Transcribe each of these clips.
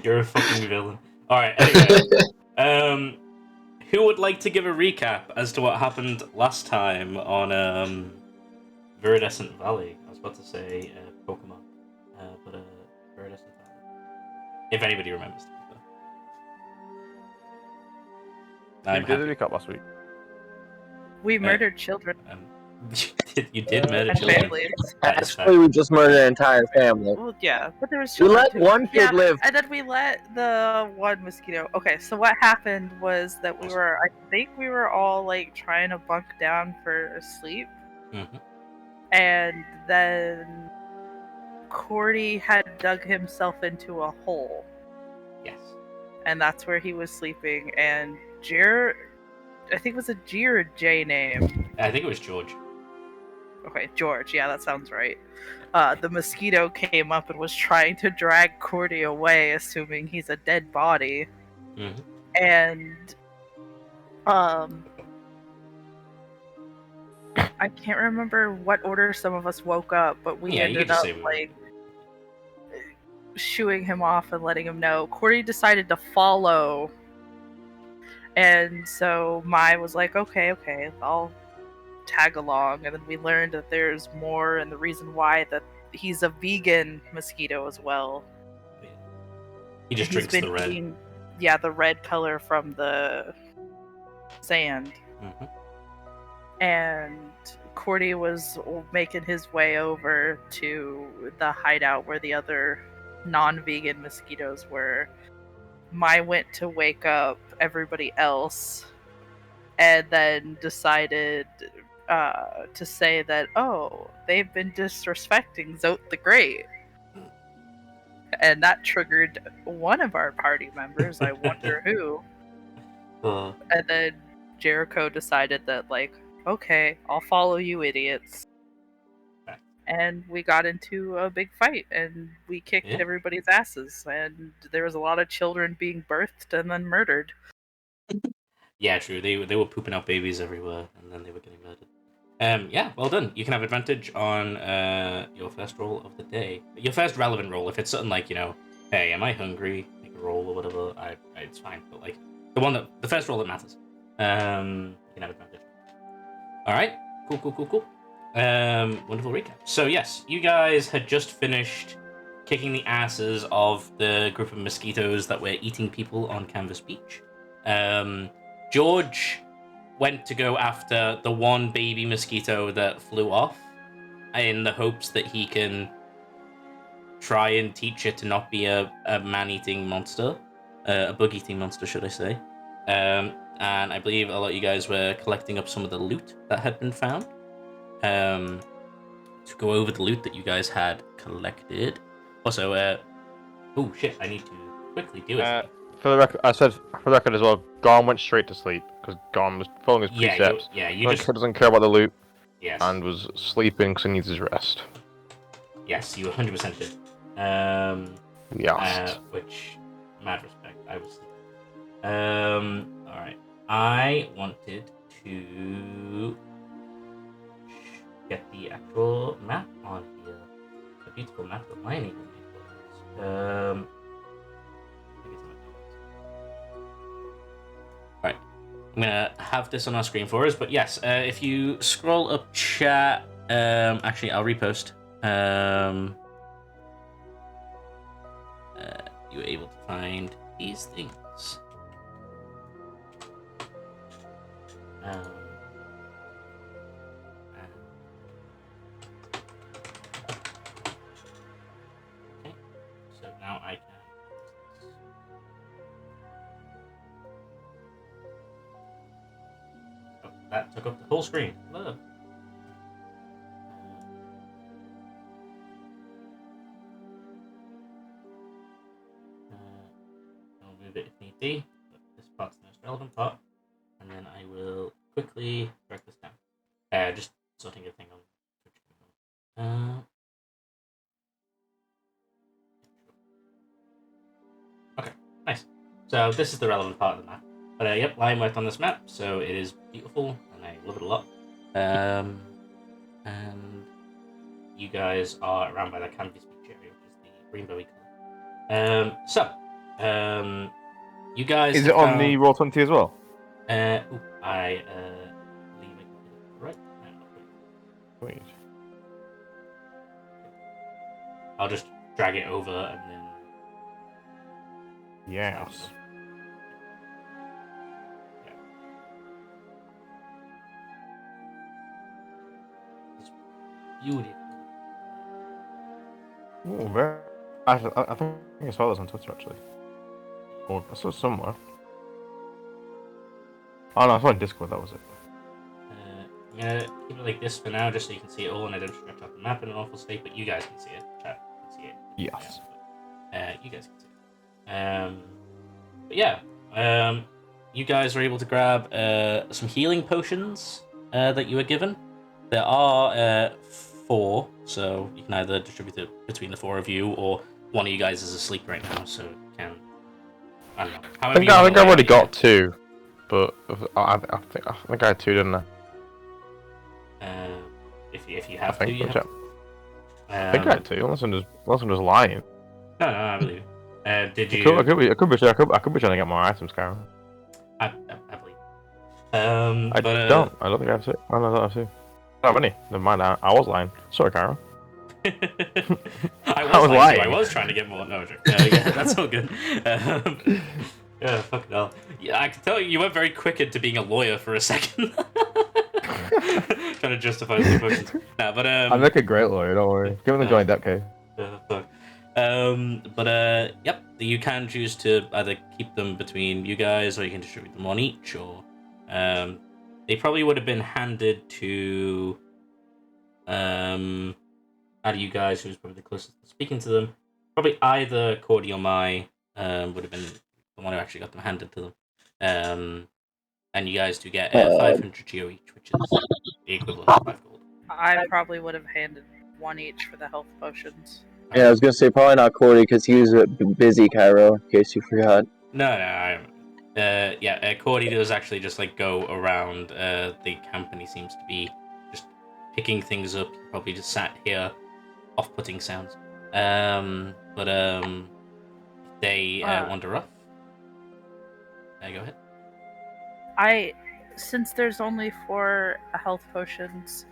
You're a fucking villain. Alright, anyway. Who would like to give a recap as to what happened last time on Viridescent Valley? I was about to say Pokemon, but Viridescent Valley. If anybody remembers. We did a recap last week. We murdered children. You did murder and children. families. Actually, we just murdered an entire family. Well, yeah, but there was We children let too. one kid live. And then we let the one mosquito. Okay, so what happened was that I think we were all like trying to bunk down for sleep, and then Cordy had dug himself into a hole. Yes. And that's where he was sleeping. And I think it was a G or a J name. I think it was George. Okay, George. Yeah, that sounds right. The mosquito came up and was trying to drag Cordy away, assuming he's a dead body. And I can't remember what order some of us woke up, but we ended up like shooing him off and letting him know. Cordy decided to follow, and so Mai was like, okay, I'll tag along. And then we learned that there's more, and the reason why that he's a vegan mosquito as well. He just drinks the red. The red color from the sand. And Cordy was making his way over to the hideout where the other non-vegan mosquitoes were. Mai went to wake up everybody else, and then decided to say that, oh, they've been disrespecting Zote the Great. And that triggered one of our party members, I wonder who. And then Jericho decided that, like, okay, I'll follow you idiots. And we got into a big fight, and we kicked everybody's asses, and there was a lot of children being birthed and then murdered. Yeah, true. They were pooping out babies everywhere, and then they were getting murdered. Yeah, well done. You can have advantage on your first roll of the day. Your first relevant roll. If it's something like, hey, am I hungry? Make a roll or whatever. It's fine. But like the first roll that matters. You can have advantage. All right. Cool. Wonderful recap. So yes, you guys had just finished kicking the asses of the group of mosquitoes that were eating people on Canvas Beach. George went to go after the one baby mosquito that flew off in the hopes that he can try and teach it to not be a man-eating monster. A bug-eating monster, should I say. And I believe a lot of you guys were collecting up some of the loot that had been found. To go over the loot that you guys had collected. Also, oh shit, I need to quickly do it. For the record, for the record as well, Gorm went straight to sleep because Gorm was following his precepts. You just doesn't care about the loot. Yes. And was sleeping because he needs his rest. Yes, you 100% did. Which, mad respect, I was sleeping. Alright. I wanted to get the actual map on here. A beautiful map of mining. Right. I'm gonna have this on our screen for us, but yes, if you scroll up chat, actually I'll repost. You're able to find these things. Okay, so now I can. Oh, that took up the whole screen. Look. I'll move it if need be, but this part's the most relevant part, and then I will quickly break this down. Just sorting everything on. Okay, nice. So this is the relevant part of the map. But yep, Lion worked on this map, so it is beautiful, and I love it a lot. And you guys are around by the Canvas Beach area, which is the rainbowy color. So, you guys. Is it on the Roll20 as well? I believe I can do it right now. Wait. I'll just drag it over and then. Yes. Yeah. It's beautiful. Oh, very. I think I saw this on Twitter actually. Or I saw it somewhere. Oh no, I saw it on Discord. That was it. I'm gonna keep it like this for now, just so you can see it all, and I don't stretch out the map in an awful state. But you guys can see it. Chat can see it. Yes. You guys can see it. But yeah, you guys are able to grab some healing potions that you were given. There are 4, so you can either distribute it between the 4 of you, or one of you guys is asleep right now, so you can. I don't know. I think I've already got 2, but I think I had 2, didn't I? If you have to, you have to. I think I had 2, unless I'm just lying. No, I believe you. Did you? I could be trying to get more items, Karen. I believe. I don't think I have 2. I don't have 2. I don't have any. Never mind. I was lying. Sorry, Karen. I was lying. I was trying to get more. No, yeah, that's all good. Yeah, fucking hell. Yeah, I can tell you went very quick into being a lawyer for a second. Trying to justify the emotions. Nah, but I'm like a great lawyer. Don't worry. Give him the Johnny Depp case. Fuck. Yep. You can choose to either keep them between you guys, or you can distribute them on each, or they probably would have been handed to out of you guys, who's probably the closest to speaking to them. Probably either Cordy or Mai would have been the one who actually got them handed to them. And you guys do get 500 geo each, which is the equivalent of 5 gold. I probably would have handed 1 each for the health potions. Yeah, I was gonna say probably not Cordy because he was busy, Cairo. In case you forgot. No. Cordy does actually just like go around the camp, and he seems to be just picking things up. He probably just sat here, off-putting sounds. They wander off. Go ahead. Since there's only 4 health potions,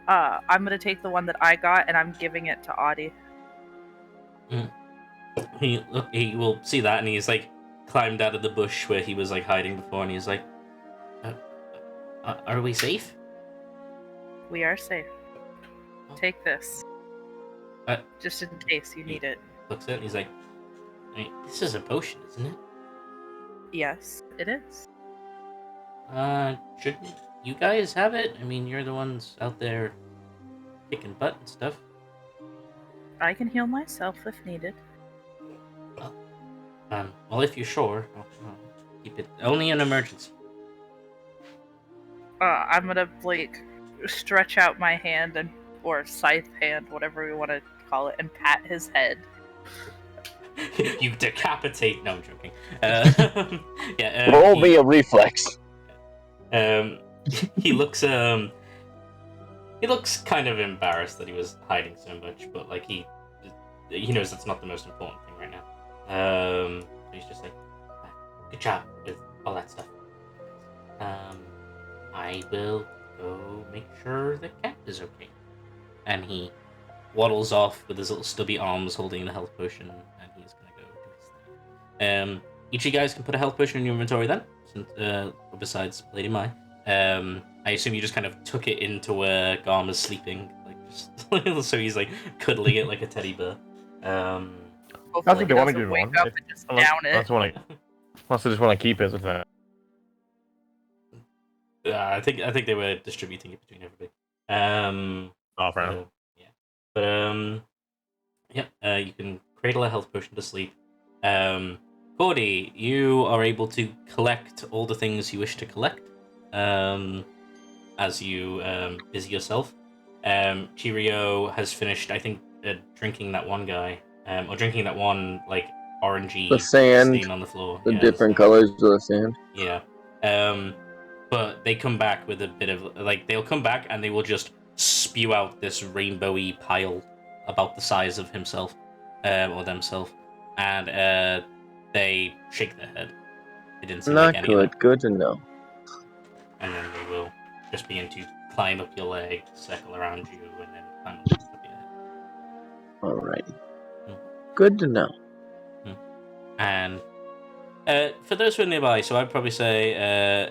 I'm gonna take the one that I got and I'm giving it to Audie. He will see that, and he's like climbed out of the bush where he was like hiding before, and he's like, "Are we safe?" We are safe. Take this. Just in case you need it. Looks at it, and he's like, "This is a potion, isn't it?" Yes, it is. Shouldn't you guys have it? I mean, you're the ones out there kicking butt and stuff. I can heal myself if needed. Well, if you're sure, I'll keep it. Only an emergency. I'm gonna stretch out my hand or scythe hand, whatever we want to call it, and pat his head. You decapitate. No, I'm joking. Roll me a reflex. He looks kind of embarrassed that he was hiding so much, but like he knows that's not the most important thing right now. He's just like, good job with all that stuff. I will go make sure the cat is okay. And he waddles off with his little stubby arms holding the health potion, and he's gonna go do his thing. Each of you guys can put a health potion in your inventory then, besides Lady Mai. I assume you just kind of took it into where Garma's sleeping, like just so he's like cuddling it like a teddy bear. I think they want to give wake one. Up and just down it. Unless they just want to keep it. I think they were distributing it between everybody. Fair enough. Yeah, but you can cradle a health potion to sleep. Cordy, you are able to collect all the things you wish to collect. As you busy yourself. Cheerio has finished, I think, drinking that one guy, or drinking that one like orangey The sand, stain on the floor. the different colors of the sand. Yeah. But they come back with a bit of they'll come back and they will just spew out this rainbowy pile about the size of himself, or themselves. and they shake their head. They didn't seem Not like any of good. that. Good to know. And then they will just begin to climb up your leg, circle around you, and then climb up your head. Alrighty. Mm. Good to know. And for those who are nearby, so I'd probably say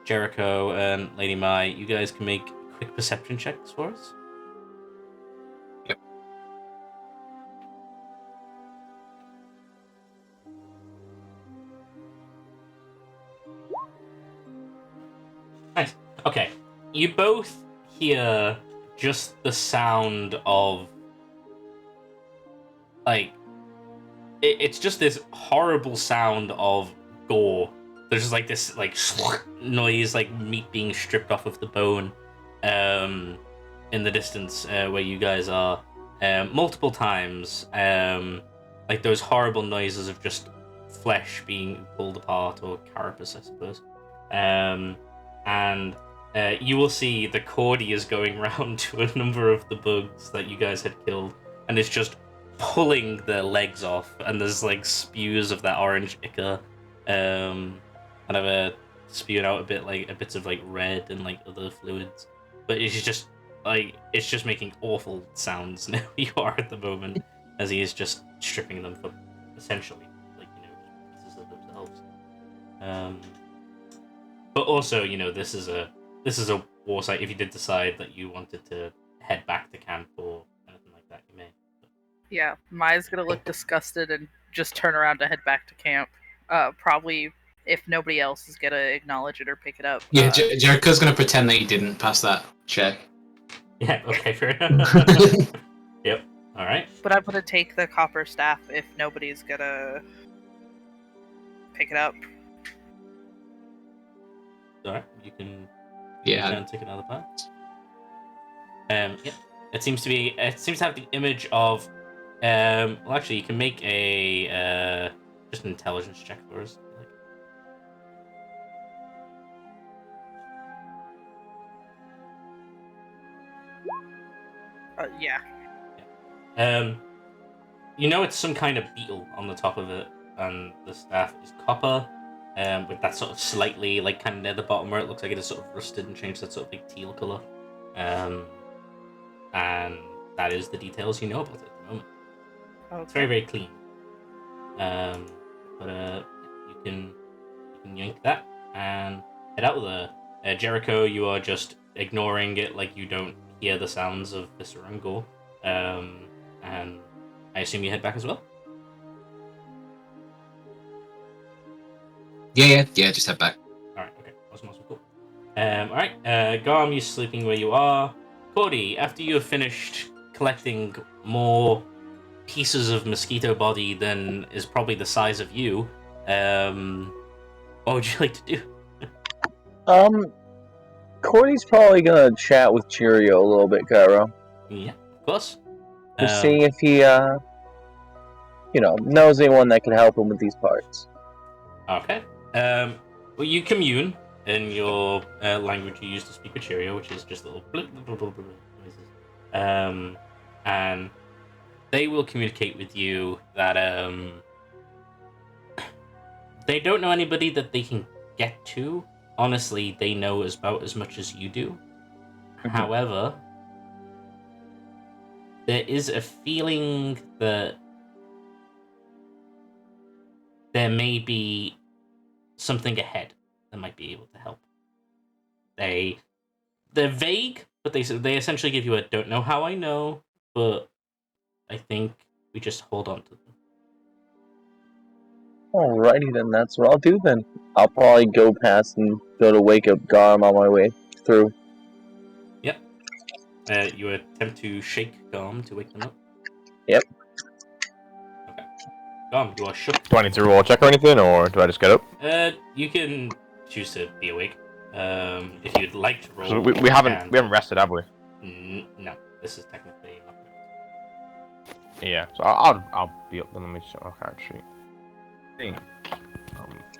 Jericho and Lady Mai, you guys can make quick perception checks for us. Yep. Nice. Okay. You both hear just the sound of like it's just this horrible sound of gore. There's just like this like noise, like meat being stripped off of the bone, in the distance where you guys are, multiple times, like those horrible noises of just flesh being pulled apart or carapace, I suppose, and you will see the Cordy is going round to a number of the bugs that you guys had killed, and it's just pulling their legs off, and there's like spews of that orange ichor, kind of spewing out bits of like red and like other fluids, but it's just making awful sounds now you are at the moment, as he is just stripping them for essentially pieces of themselves. But also, this is a war site. If you did decide that you wanted to head back to camp or anything like that, you may. Yeah, Maya's gonna look disgusted and just turn around to head back to camp. Probably if nobody else is gonna acknowledge it or pick it up. Yeah, Jericho's gonna pretend that he didn't pass that check. Yeah, okay, fair enough. Yep, alright. But I'm gonna take the copper staff if nobody's gonna pick it up. Alright, you can take another part. Yeah. It seems to have the image of well, actually you can make a just an intelligence check for us. Yeah. It's some kind of beetle on the top of it, and the staff is copper, with that sort of slightly, like, kind of near the bottom where it looks like it is sort of rusted and changed that sort of like teal color. And that is the details you know about it at the moment. Okay. It's very, very clean. But you can yank that and head out of there. Jericho, you are just ignoring it like you don't hear the sounds of Viscera and Gore. And I assume you head back as well? Yeah, just head back. Alright, okay. Awesome, cool. Alright, Garm, you're sleeping where you are. Cordy, after you have finished collecting more pieces of mosquito body than is probably the size of you, what would you like to do? Cordy's probably gonna chat with Cheerio a little bit, Cairo. Yeah, of course. Just seeing if he, knows anyone that can help him with these parts. Okay. Well, you commune in your language you use to speak with Cheerio, which is just little blip, blip, blip, blip, blip noises. And they will communicate with you that they don't know anybody that they can get to. Honestly, they know about as much as you do. However, there is a feeling that there may be something ahead that might be able to help. They're vague, but they essentially give you a don't know how I know, but I think we just hold on to them. Alrighty then, that's what I'll do then. I'll probably go past and go to wake up Garm on my way through. Yep. You attempt to shake Garm to wake them up? Yep. Okay. Garm, you are shook. Do I need to roll a check or anything, or do I just get up? You can choose to be awake. If you'd like to roll. So we haven't rested, have we? No, this is technically not. Yeah, so I'll be up then. Let me show my character sheet.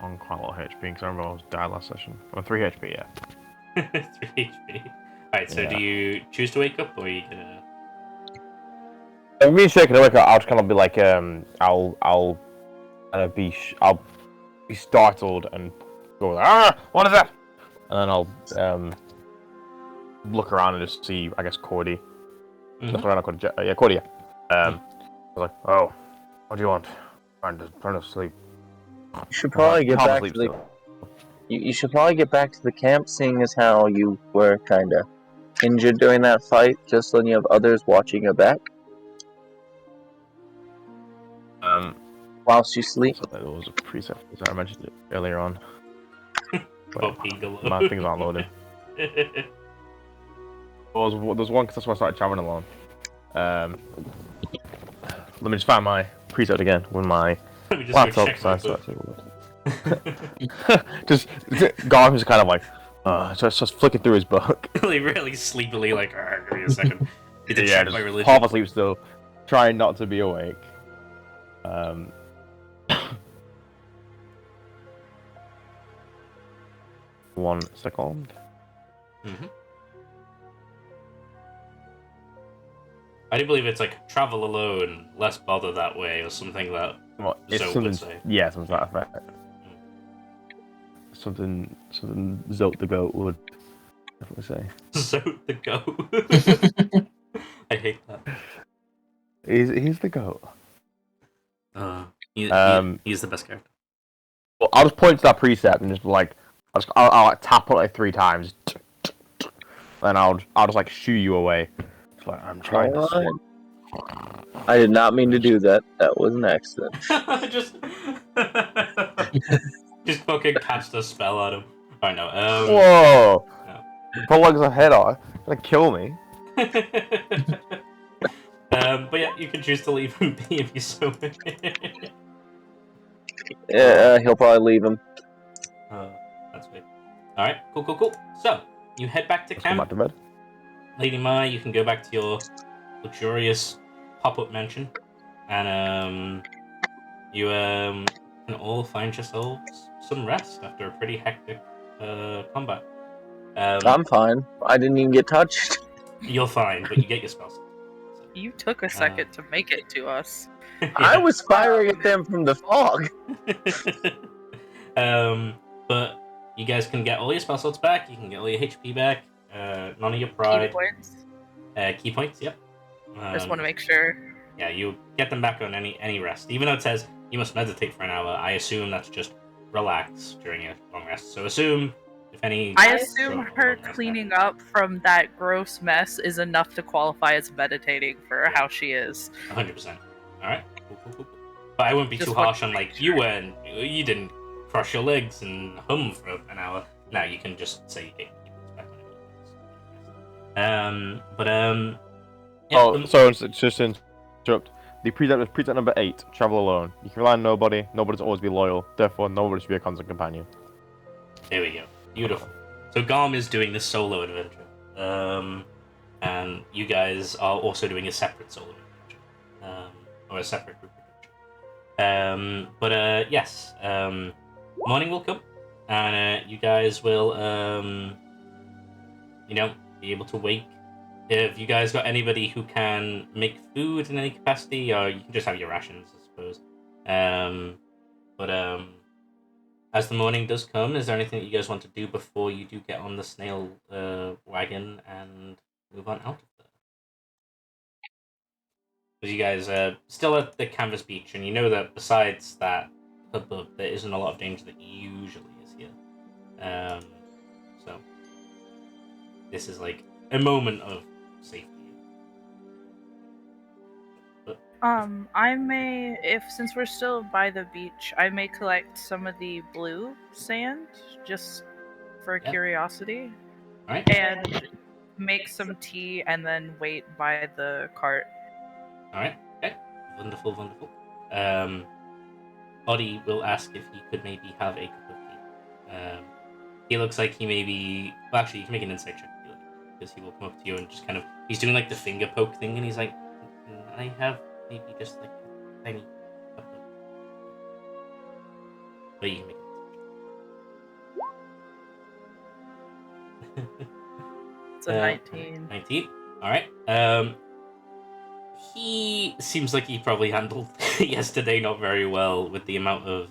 On quite a lot of HP because I remember I was died last session. Well, 3 HP, yeah. 3 HP. Alright, so do you choose to wake up, or are you gonna... If me shaking awake, I'll just kind of be like, I'll I'll be startled and go, what is that? And then I'll look around and just see, I guess, Cordy. Mhm. Look around, Cordy. Yeah, Cordy. I was like, oh, what do you want? Trying to sleep. You should probably get Half back asleep to the. still. You should probably get back to the camp, seeing as how you were kind of injured during that fight. Just so you have others watching your back whilst you sleep. So there was a preset that I mentioned it earlier on. About being alone. My things aren't loading. There's one because that's why I started traveling alone. Let me just find my preset again with my Let me just laptop. go check my book. Just Garm is kind of like, just flicking through his book. really sleepily, like, give me a second. Need to Yeah, check just my religion. half asleep still, trying not to be awake. One second. Mm-hmm. I do believe it's like travel alone, less bother that way, or something that Well, it's Zoe something. would say. Yeah, something to that effect. Something Zote the goat would definitely say. Zote the goat. I hate that. He's the goat. He's the best character. Well, I'll just point to that precept and just be like, I'll like, tap it like 3 times, and I'll just like shoo you away. It's like I'm trying to sleep. I did not mean to do that. That was an accident. just fucking cast a spell at him. I know. Whoa! No. Put legs ahead on. Gonna kill me. But yeah, you can choose to leave him be if you so wish. Yeah, he'll probably leave him. That's weird. Alright, cool. So, you head back to Let's come camp. back to bed. Lady Mai, you can go back to your luxurious pop-up mansion. And, you, can all find yourselves some rest after a pretty hectic, combat. I'm fine. I didn't even get touched. You're fine, but you get your spells. You took a second to make it to us. I was firing at them from the fog. But you guys can get all your spell slots back. You can get all your HP back. None of your Key pride. points. Key points. Yep. Just want to make sure. Yeah, you get them back on any rest. Even though it says you must meditate for an hour, I assume that's just relax during a long rest. So assume if any. I assume her cleaning up from that gross mess is enough to qualify as meditating for how she is. 100%. All right. Cool. But I wouldn't be Just too want harsh to on make like sure. you didn't cross your legs and hum for an hour. No, you can just say you get your points back on it. Yeah, So it's just to interrupt. The precept is precept number 8. Travel alone. You can rely on nobody. Nobody's always be loyal. Therefore, nobody should be a constant companion. There we go. Beautiful. So Garm is doing this solo adventure. And you guys are also doing a separate solo adventure. Or a separate group adventure. Yes. Morning will come. And you guys will, be able to wake. If you guys got anybody who can make food in any capacity, or you can just have your rations, I suppose. As the morning does come, is there anything that you guys want to do before you do get on the snail wagon and move on out of there? Because you guys are still at the canvas beach, and you know that besides that hubbub, there isn't a lot of danger that usually is here. So this is like a moment of safety. I may, since we're still by the beach, I may collect some of the blue sand just for curiosity. All right. And make some tea and then wait by the cart. All right. Okay. Wonderful. Oddy will ask if he could maybe have a cup of tea. He looks like he maybe. Well, actually, you can make an insight check because he will come up to you and just kind of. He's doing like the finger poke thing, and he's like, "Can I have maybe just like a tiny cup of." But you can make an insight check. It's a 19. 19. All right. he seems like he probably handled yesterday not very well with the amount of,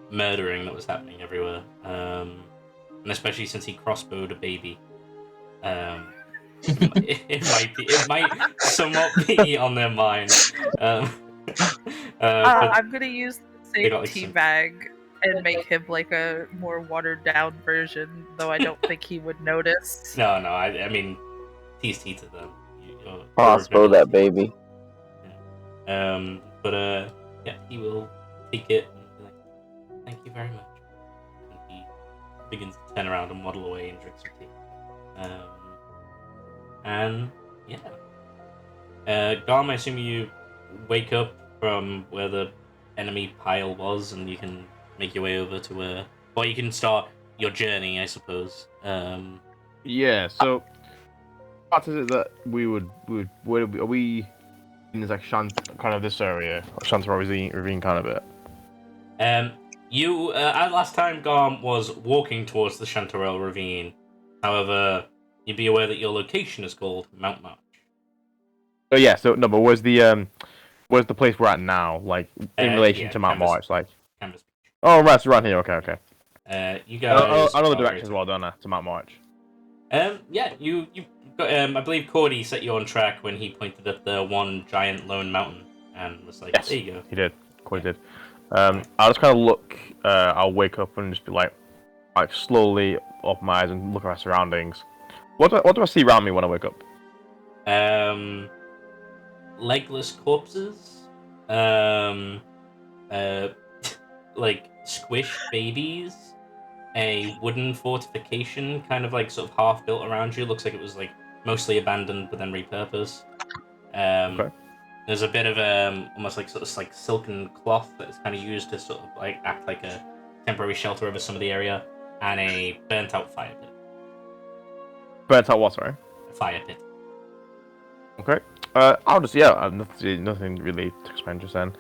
murdering that was happening everywhere. And especially since he crossbowed a baby. It might somewhat be on their mind. But I'm gonna use the they same got, like, tea some- bag and make him like a more watered down version, though I don't think he would notice. no, I mean, tease tea to them. Crossbow that baby. But yeah, he will take it and be like, "Thank you very much." And he begins to turn around and waddle away and drink some tea. And yeah, Garm, I assume you wake up from where the enemy pile was, and you can make your way over to where, or you can start your journey, I suppose. Yeah. So, what is it that we would where are we in this like kind of this area, Chantarelle ravine kind of bit? You at last time Garm was walking towards the Chantarelle ravine. However, you'd be aware that your location is called Mount March. So yeah. So no, but where's the place we're at now? Like in relation to Mount Canvas- March, like. Canvas Beach. Oh, right, so around here. Okay. You guys. I know the are- direction as well, don't I? To Mount March. Yeah, you got, I believe Cordy set you on track when he pointed at the one giant lone mountain and was like, Yes. "There you go." He did. Corey did. I'll just kind of look. I'll wake up and just be like slowly open my eyes and look at my surroundings. What do I see around me when I wake up? Legless corpses. Like squished babies. A wooden fortification, kind of like sort of half built around you. Looks like it was like mostly abandoned but then repurposed. Okay. There's a bit of almost like sort of like silken cloth that is kind of used to sort of like act like a temporary shelter over some of the area, and a burnt out fire pit. Burnt out what? Sorry. A fire pit. Okay. I'll just nothing really to explain just then.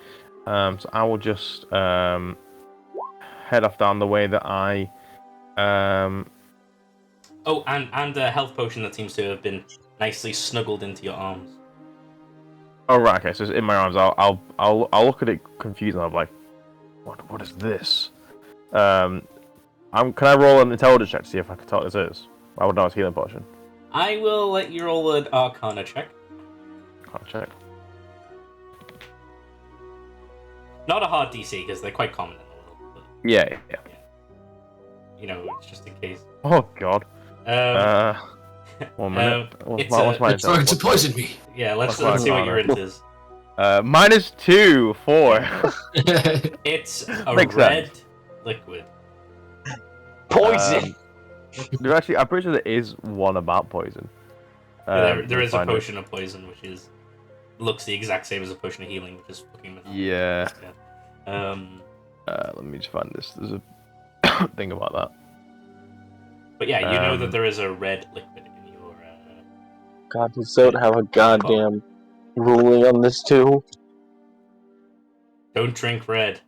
So I will just head off down the way that I Oh, and a health potion that seems to have been nicely snuggled into your arms. Oh right, okay. So it's in my arms. I'll look at it confused and I'm like, what is this? Can I roll an intelligence check to see if I can tell what this is? I would know it's healing potion. I will let you roll an Arcana check. Can't check. Not a hard DC because they're quite common in the world. But, Yeah. it's just in case. Oh god. 1 minute. it's What's my It's going to intelligence? poison me. Yeah, let's What's see what my your int is. -2, 4. It's a Makes red liquid. Poison. There actually, I'm pretty sure there is one about poison. There is a find it. potion of poison, which looks the exact same as a potion of healing, which is fucking monotonous. Yeah. Yeah. Let me just find this. There's a thing about that. But yeah, you know that there is a red liquid in your. God, we still have a goddamn ruling on this too. Don't drink red.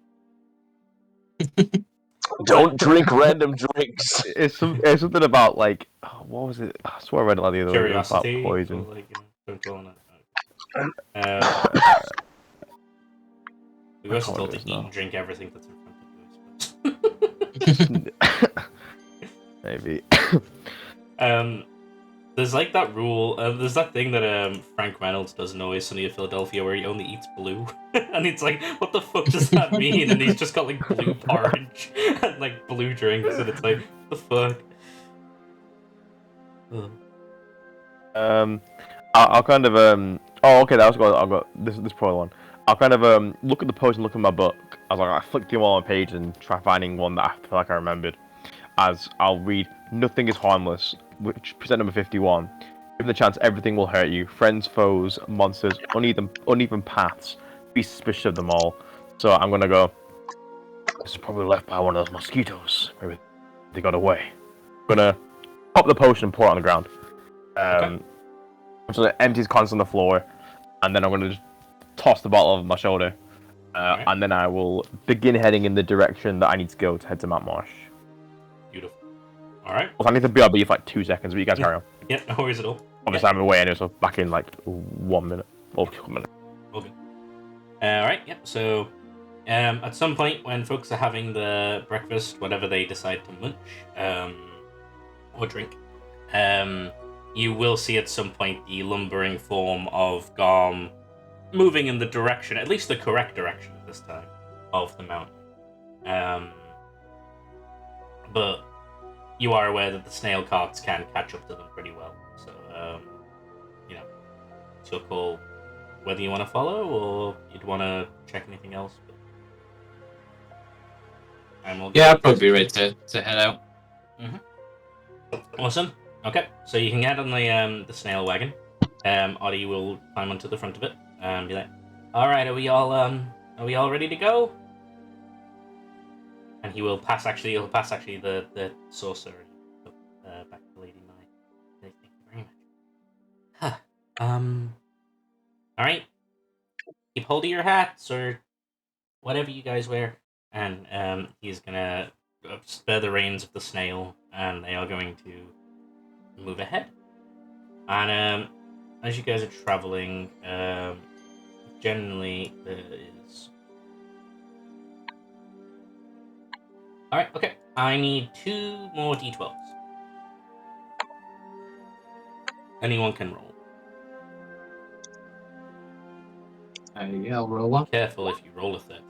Don't drink random drinks. It's something about like what was it? I swear I read it like the other day about Curiosity. poison. Or, don't dwell on it. We were also told to eat and drink everything that's in front of you. Maybe. There's like that rule. There's that thing that Frank Reynolds does in Always Sunny in Philadelphia, where he only eats blue, and it's like, what the fuck does that mean? And he's just got like blue porridge and like blue drinks, and it's like, what the fuck? Ugh. I'll kind of Oh, okay. I've got this probably one. I'll kind of look at the post and look at my book. I was like, I flicked through all my pages and try finding one that I feel like I remembered. As I'll read, nothing is harmless, which present number 51. Given the chance, everything will hurt you. Friends, foes, monsters, uneven paths. Be suspicious of them all. So I'm gonna go. This is probably left by one of those mosquitoes. Maybe they got away. I'm gonna pop the potion and pour it on the ground. Okay. So it empties constantly on the floor, and then I'm gonna just toss the bottle over my shoulder, Alright. and then I will begin heading in the direction that I need to go to head to Mount Marsh. Beautiful. All right. Well, I need to BRB for like 2 seconds, but you guys carry on. Yeah, no worries at all. Obviously, I'm away anyway, so back in like 1 minute or 2 minutes. All good. All right. Yep. So, at some point when folks are having the breakfast, whatever they decide to munch, or drink, you will see at some point the lumbering form of Garm moving in the direction, at least the correct direction this time, of the mountain. But you are aware that the snail carts can catch up to them pretty well. So, it's your call whether you want to follow or you'd want to check anything else. And we'll Yeah, I'd probably be ready to head out. Awesome. Okay, so you can get on the snail wagon. Oddie will climb onto the front of it and be like, "All right, are we all ready to go?" And he'll pass the saucer back to Lady Mai. Thank you very much. All right. Keep hold of your hats or whatever you guys wear, and he's gonna spare the reins of the snail, and they are going to move ahead. And as you guys are traveling, generally there is. All right, okay. I need 2 more d12s. Anyone can roll. Yeah, I'll roll one. Careful if you roll a 13.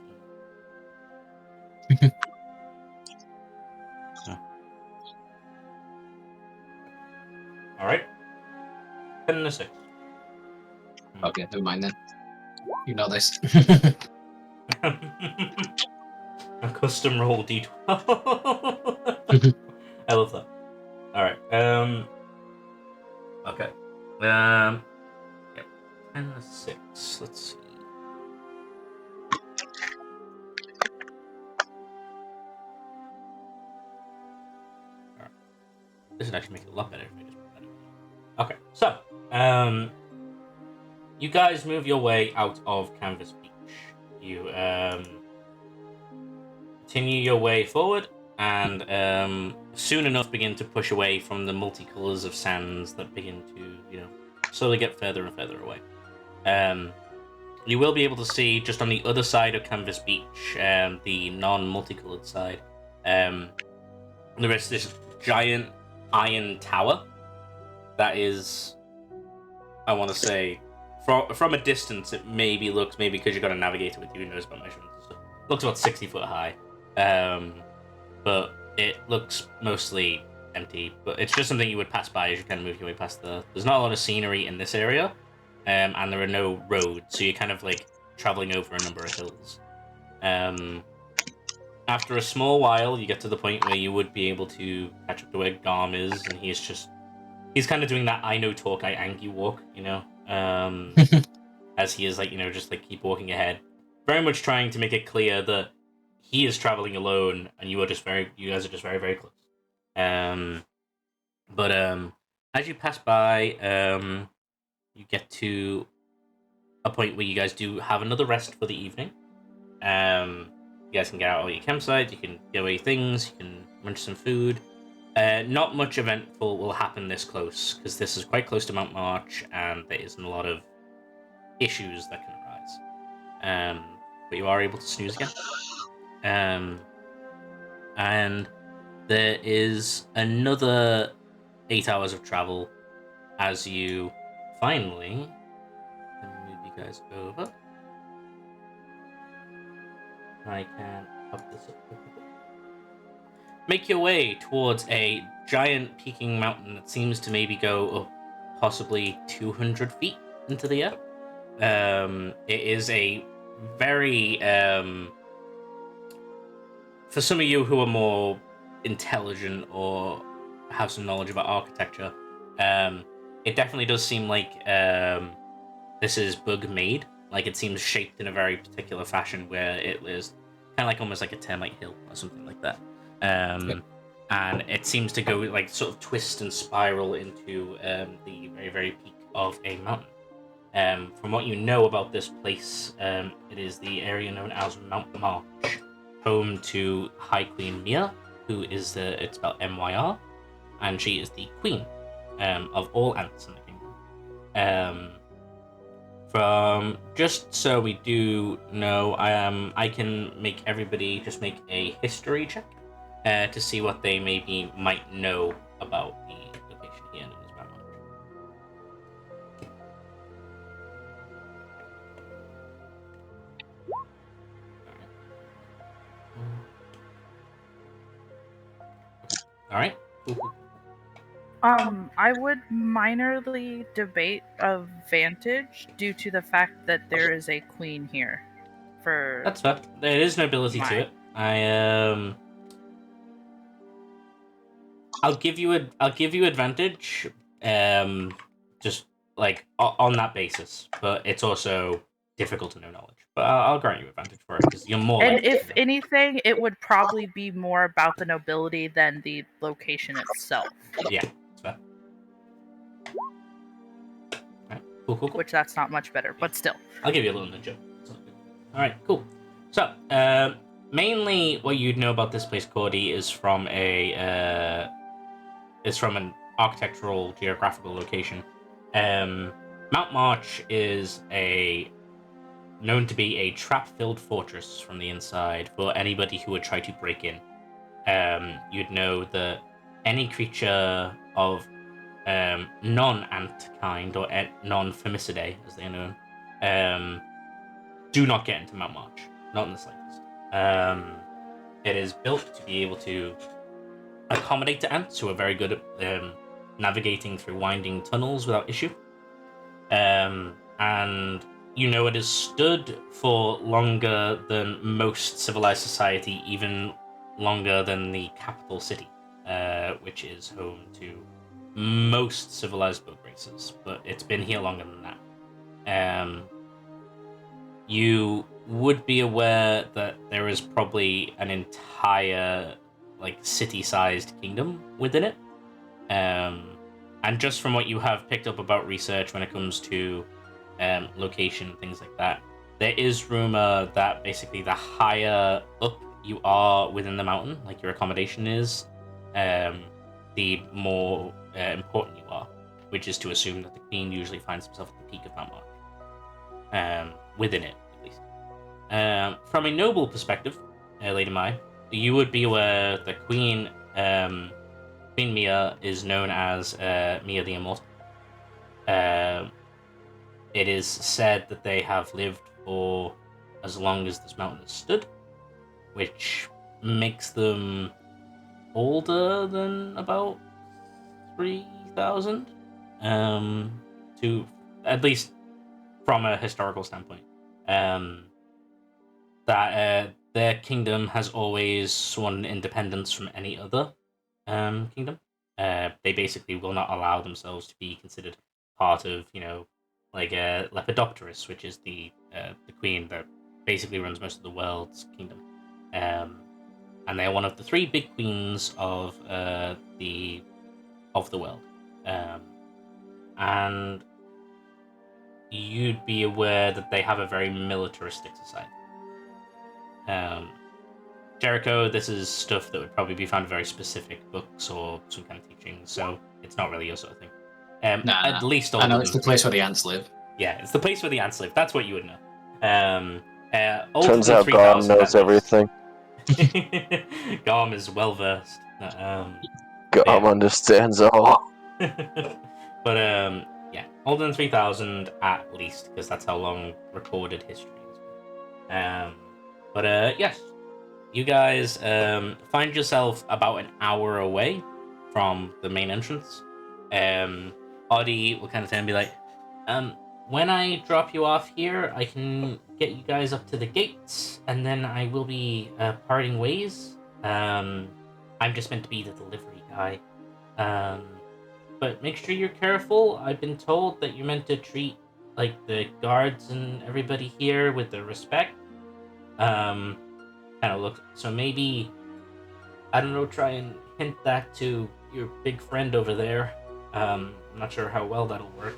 All right. 10 and a 6. Okay, never mind then. You know this. A custom roll d12. I love that. All right. Okay. Yeah. 10 and a 6. Let's see. All right. This would actually make it a lot better if I just put that in. Okay. So, you guys move your way out of Canvas Beach. You continue your way forward, and soon enough begin to push away from the multicolors of sands that begin to, slowly get further and further away. You will be able to see just on the other side of Canvas Beach, the non-multicolored side, there is this giant iron tower that is, I want to say, from a distance, it maybe because you've got a navigator with you who knows about measurements and stuff, looks about 60 foot high. But it looks mostly empty. But it's just something you would pass by as you kind of move your way past there's not a lot of scenery in this area, and there are no roads, so you're kind of like traveling over a number of hills. After a small while, you get to the point where you would be able to catch up to where Garm is, and he's kind of doing that I know talk, I ang walk, as he is just keep walking ahead, very much trying to make it clear that he is traveling alone, and you guys are just very, very close. But as you pass by, you get to a point where you guys do have another rest for the evening. You guys can get out all your campsite, you can get away things, you can munch some food. Not much eventful will happen this close, because this is quite close to Mount March, and there isn't a lot of issues that can arise. But you are able to snooze again. And there is another 8 hours of travel as you finally, let me move you guys over. I can up this up. Make your way towards a giant peaking mountain that seems to maybe go up possibly 200 feet into the air. It is a very for some of you who are more intelligent or have some knowledge about architecture, it definitely does seem like this is bug made. Like, it seems shaped in a very particular fashion where it is kind of like almost like a termite hill or something like that. And it seems to go sort of twist and spiral into the very, very peak of a mountain. From what you know about this place, it is the area known as Mount March, home to High Queen Mia, who is it's spelled MYR, and she is the queen of all ants in the kingdom. From just so we do know, I can make everybody just make a history check to see what they maybe might know about the location here known as Mount March. All right. Cool. I would minorly debate advantage due to the fact that there is a queen here. For That's fair. There is nobility to it. I'll give you advantage, just like on that basis. But it's also difficult to know knowledge. But I'll grant you advantage for it because you're more. And likely to if know. anything, it would probably be more about the nobility than the location itself. Yeah, that's fair. Alright, cool. Which that's not much better, but still. I'll give you a little nudge. Alright, cool. So, mainly what you'd know about this place, Cordy, is from an architectural geographical location. Mount March is known to be a trap-filled fortress from the inside for anybody who would try to break in. You'd know that any creature of non-ant kind or non-Firmicidae, as they are known, do not get into Mount March, not in the slightest. It is built to be able to accommodate the ants, who are very good at navigating through winding tunnels without issue. And you know it has stood for longer than most civilized society, even longer than the capital city, which is home to most civilized boat races, but it's been here longer than that. You would be aware that there is probably an entire city-sized kingdom within it. And just from what you have picked up about research when it comes to location, things like that, there is rumor that basically the higher up you are within the mountain, like your accommodation is, the more important you are, which is to assume that the queen usually finds herself at the peak of Mount March. Within it, at least. From a noble perspective, Lady Mai, you would be aware that Queen Mia is known as Mia the Immortal. It is said that they have lived for as long as this mountain has stood, which makes them older than about 3,000, to at least from a historical standpoint. That their kingdom has always sworn independence from any other kingdom. They basically will not allow themselves to be considered part of, Lepidopterus, which is the queen that basically runs most of the world's kingdom. And they are one of the three big queens of the world. And you'd be aware that they have a very militaristic society. Jericho, this is stuff that would probably be found in very specific books or some kind of teaching, so it's not really your sort of thing. At least I know it's the place where the ants live. Yeah, it's the place where the ants live. That's what you would know. Turns out Garm knows everything. Garm is well versed. Garm understands all. But yeah, older than 3,000 at least, because that's how long recorded history is. But yes, you guys find yourself about an hour away from the main entrance. Audie will kind of turn and be like, when I drop you off here, I can get you guys up to the gates, and then I will be parting ways. I'm just meant to be the delivery guy. But make sure you're careful. I've been told that you're meant to treat the guards and everybody here with the respect. Kind of look. So maybe, I don't know, try and hint that to your big friend over there. I'm not sure how well that'll work.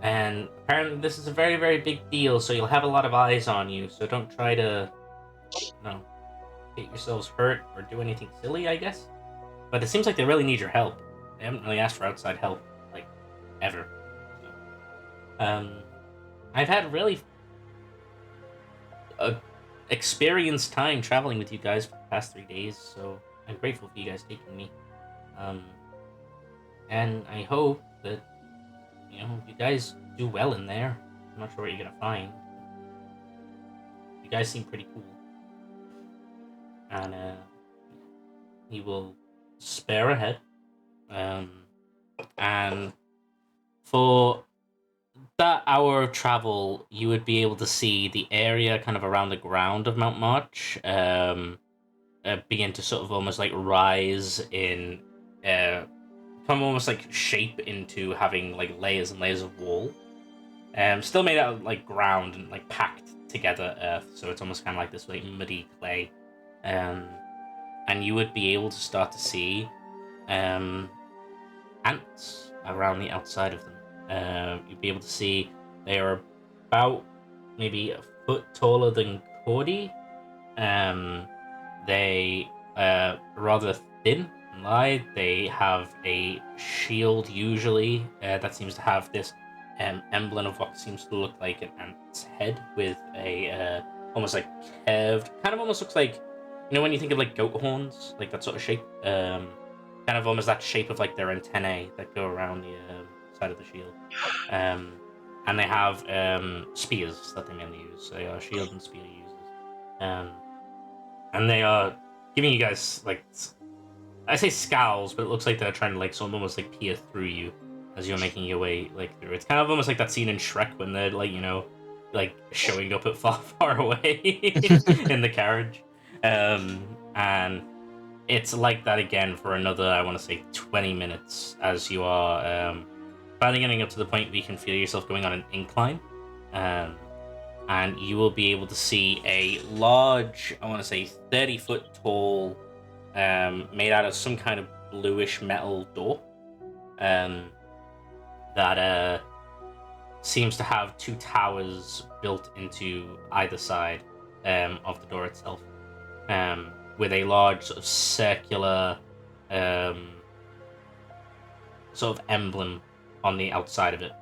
And apparently this is a very, very big deal, so you'll have a lot of eyes on you, so don't try to, get yourselves hurt or do anything silly, I guess. But it seems like they really need your help. They haven't really asked for outside help, ever. So, I've had really experienced time traveling with you guys for the past 3 days, so I'm grateful for you guys taking me. And I hope that you guys do well in there. I'm not sure what you're gonna find. You guys seem pretty cool, and he will spare ahead. And for that hour of travel, you would be able to see the area kind of around the ground of Mount March begin to sort of almost like rise in, come almost like shape into having like layers and layers of wall. Still made out of like ground and like packed together earth, so it's almost kind of like this like muddy clay. And you would be able to start to see ants around the outside of them. You'd be able to see they are about maybe a foot taller than Cordy. They are rather thin and light. They have a shield usually that seems to have this emblem of what seems to look like an ant's head with a almost like curved, kind of almost looks like, when you think of like goat horns, like that sort of shape. Kind of almost that shape of like their antennae that go around the side of the shield. And they have spears that they mainly use. So they are shield and spear users. And they are giving you guys like, I say scowls, but it looks like they're trying to like sort of almost like peer through you as you're making your way like through. It's kind of almost like that scene in Shrek when they're like, like showing up at far away in the carriage. And it's like that again for another, I want to say, 20 minutes as you are finally getting up to the point where you can feel yourself going on an incline. And you will be able to see a large, I want to say, 30-foot tall, made out of some kind of bluish metal door that seems to have 2 towers built into either side of the door itself. With a large sort of circular sort of emblem on the outside of it.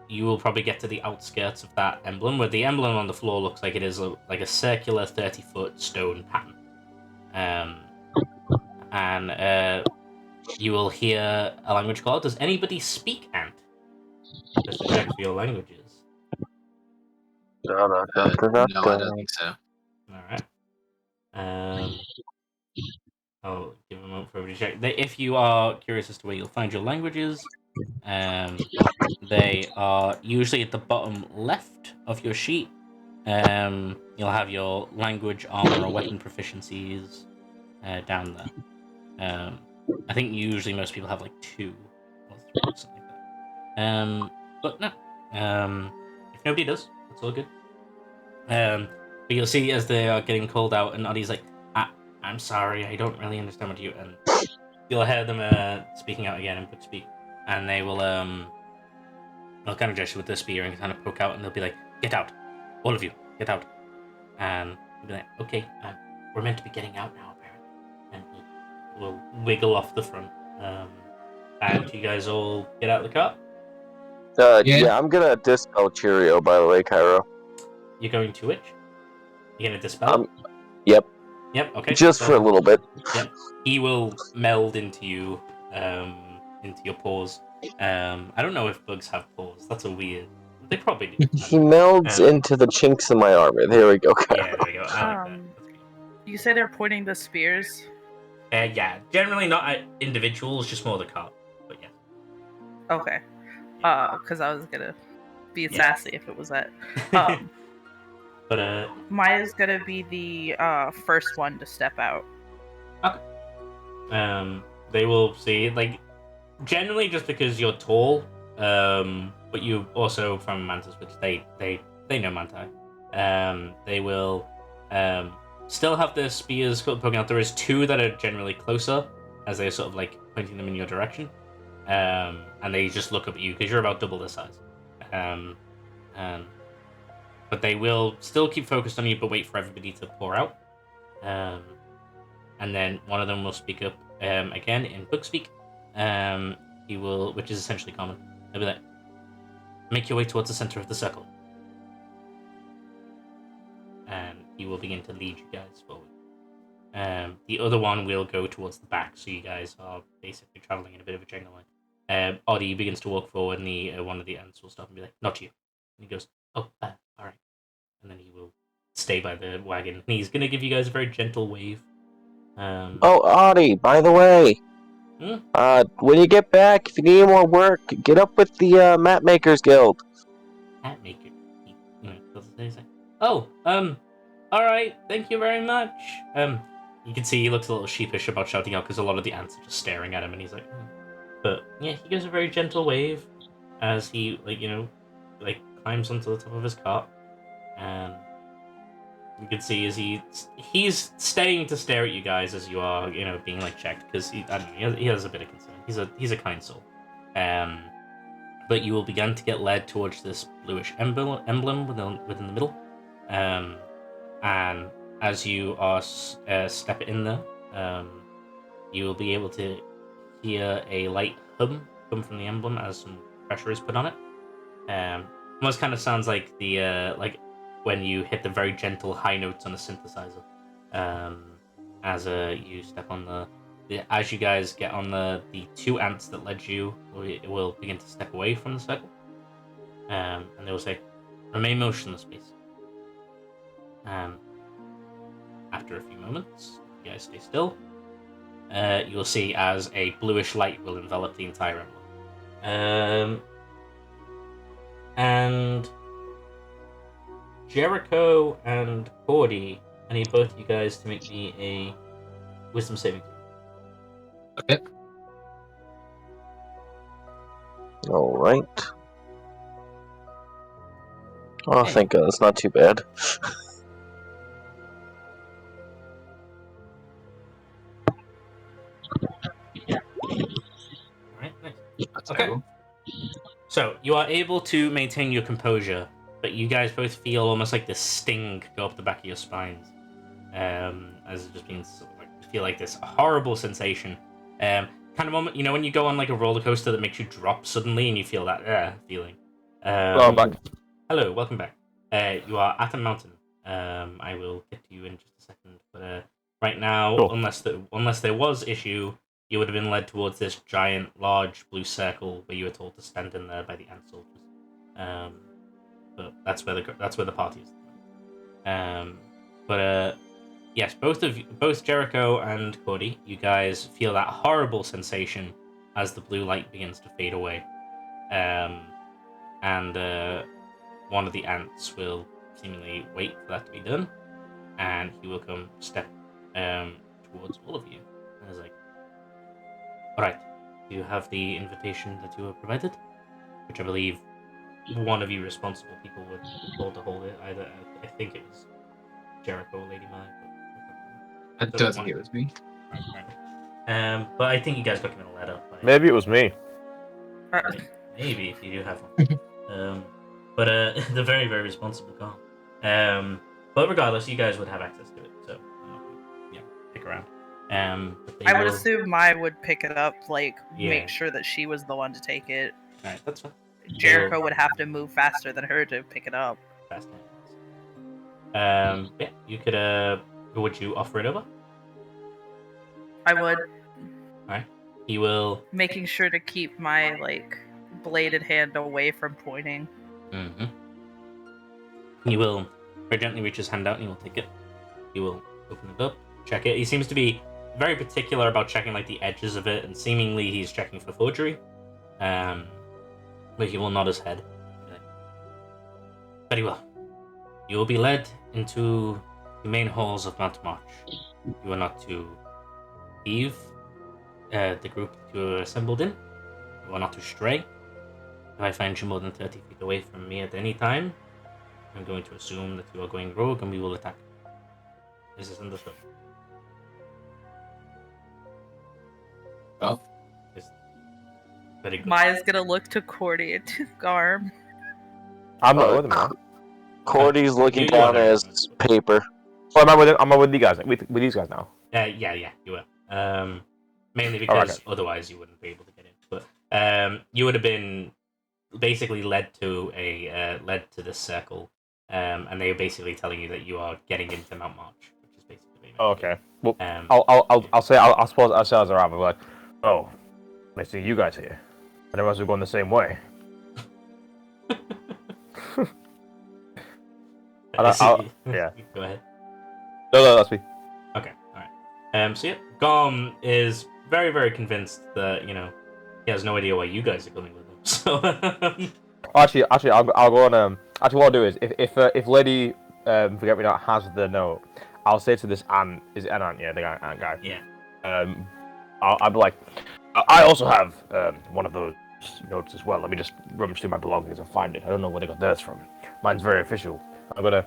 You will probably get to the outskirts of that emblem, where the emblem on the floor looks like it is like a circular 30-foot stone pattern. And you will hear a language called. Does anybody speak Ant? Just to check for your languages. No, I don't think so. Alright. I'll give a moment for everybody to check. If you are curious as to where you'll find your languages, they are usually at the bottom left of your sheet. You'll have your language, armor, or weapon proficiencies down there. I think usually most people have like 2 or 3 or something like that. But no. If nobody does, that's all good. But you'll see as they are getting called out, and Oddie's like, I'm sorry, I don't really understand what you... And you'll hear them speaking out again in book speak. And they will, they'll kind of gesture with their spear and kind of poke out, and they'll be like, get out. All of you, get out. And you'll be like, okay, we're meant to be getting out now, apparently. And we'll wiggle off the front. And you guys all get out of the car? Yeah, I'm gonna dispel Cheerio, by the way, Cairo. You're going to which? You're going to dispel? Yep. Yep, okay. Just for a little bit. Yep. He will meld into you, into your paws. I don't know if bugs have paws. That's a weird... They probably do. He melds into the chinks in my armor. There we go, Cairo. Yeah, there we go. I like that. That's good. You say they're pointing the spears? Yeah, generally not at individuals, just more the car. But yeah. Okay. Because I was gonna be sassy if it was that. But Maya's gonna be the first one to step out. okay. They will see, like, generally just because you're tall, but you also from Mantis, which they know Manti. They will still have their spears poking out. There is 2 that are generally closer, as they're sort of like pointing them in your direction. And they just look up at you because you're about double their size. But they will still keep focused on you, but wait for everybody to pour out. And then one of them will speak up again in book speak. he will, which is essentially common. He'll be like, make your way towards the center of the circle. And he will begin to lead you guys forward. The other one will go towards the back, so you guys are basically traveling in a bit of a general line. Oddie begins to walk forward, and the one of the ants will stop and be like, "Not you." And he goes, "Oh, all right." And then he will stay by the wagon. And he's gonna give you guys a very gentle wave. Oh, Audie, by the way, Hmm? when you get back, if you need more work, get up with the Map Makers Guild. Hat maker. He's like, "Oh, all right, thank you very much." You can see he looks a little sheepish about shouting out because a lot of the ants are just staring at him, and he's like, But yeah, he gives a very gentle wave as he climbs onto the top of his cart, and you can see as he's staying to stare at you guys as you are being checked because I don't know, he has a bit of concern. He's a kind soul. But you will begin to get led towards this bluish emblem within the middle. And as you are step in there, you will be able to hear a light hum come from the emblem as some pressure is put on it. Almost kind of sounds like the when you hit the very gentle high notes on a synthesizer. As you step on as you guys get on the two ants that led you will begin to step away from the circle. And they will say, "Remain motionless, please." After a few moments, you guys stay still. You'll see as a bluish light will envelop the entire emblem. And Jericho and Cordy, I need both of you guys to make me a wisdom saving throw. Okay. All right. Oh, Hey. thank God, that's not too bad. Alright, nice. That's Okay. terrible. So, you are able to maintain your composure, but you guys both feel almost like this sting go up the back of your spines. As it just means you feel like this horrible sensation. Kind of moment, when you go on a roller coaster that makes you drop suddenly and you feel that feeling. Hello, I'm back. Hello, welcome back. You are at a mountain. I will get to you in just a second, but right now, Sure. unless there was issue, you would have been led towards this giant, large blue circle where you were told to stand in there by the ant soldiers. But that's where the party is. Yes, both Jericho and Cody, you guys feel that horrible sensation as the blue light begins to fade away. And one of the ants will seemingly wait for that to be done, and he will come step towards all of you. And he's like, "Alright, do you have the invitation that you were provided?" Which I believe one of you responsible people were told to hold it. Either I think it was Jericho or Lady Mag. I don't think it was me. Right. But I think you guys got given a letter. Maybe it was me. Maybe if you do have one. But they're very, very responsible call. But regardless, you guys would have access to it, so pick around. I would assume Mai would pick it up, Yeah. make sure that she was the one to take it. Alright, that's fine. Jericho would have to move faster than her to pick it up. Fast hands. Yeah, you could. Would you offer it over? I would, Alright. He will. making sure to keep my bladed hand away from pointing. Mm-hmm. He will very gently reach his hand out and he will take it. He will open it up, check it. He seems to be very particular about checking the edges of it, and seemingly he's checking for forgery. But he will nod his head. Very well. You will be led into the main halls of Mount March. You are not to leave the group that you are assembled in. You are not to stray. If I find you more than 30 feet away from me at any time, I'm going to assume that you are going rogue and we will attack. This is understood. Oh. It's very good. Maya's gonna look to Cordy and to Garm. I'm not with him now. Cordy's looking You down are at his paper. Oh, am I with you guys? With these guys now? Yeah, you will. Mainly because otherwise you wouldn't be able to get in. But you would have been basically led to this circle, and they are basically telling you that you are getting into Mount March, which is basically. Oh, okay. Well, Um, I'll say I suppose I'll say as a rabbit, like, oh, nice seeing you guys here. I never realized we're going the same way. Yeah. Go ahead. No, that's me. Okay, alright. So yeah, Gom is very, very convinced that, he has no idea why you guys are coming with him. So, Actually, I'll go on. Actually, what I'll do is, if Lady Forget Me Not has the note, I'll say to this ant, is it an ant? Yeah, the ant guy. yeah. I'll be like, I also have one of those notes as well. Let me just rummage through my belongings and find it. I don't know where they got theirs from. Mine's very official. I'm gonna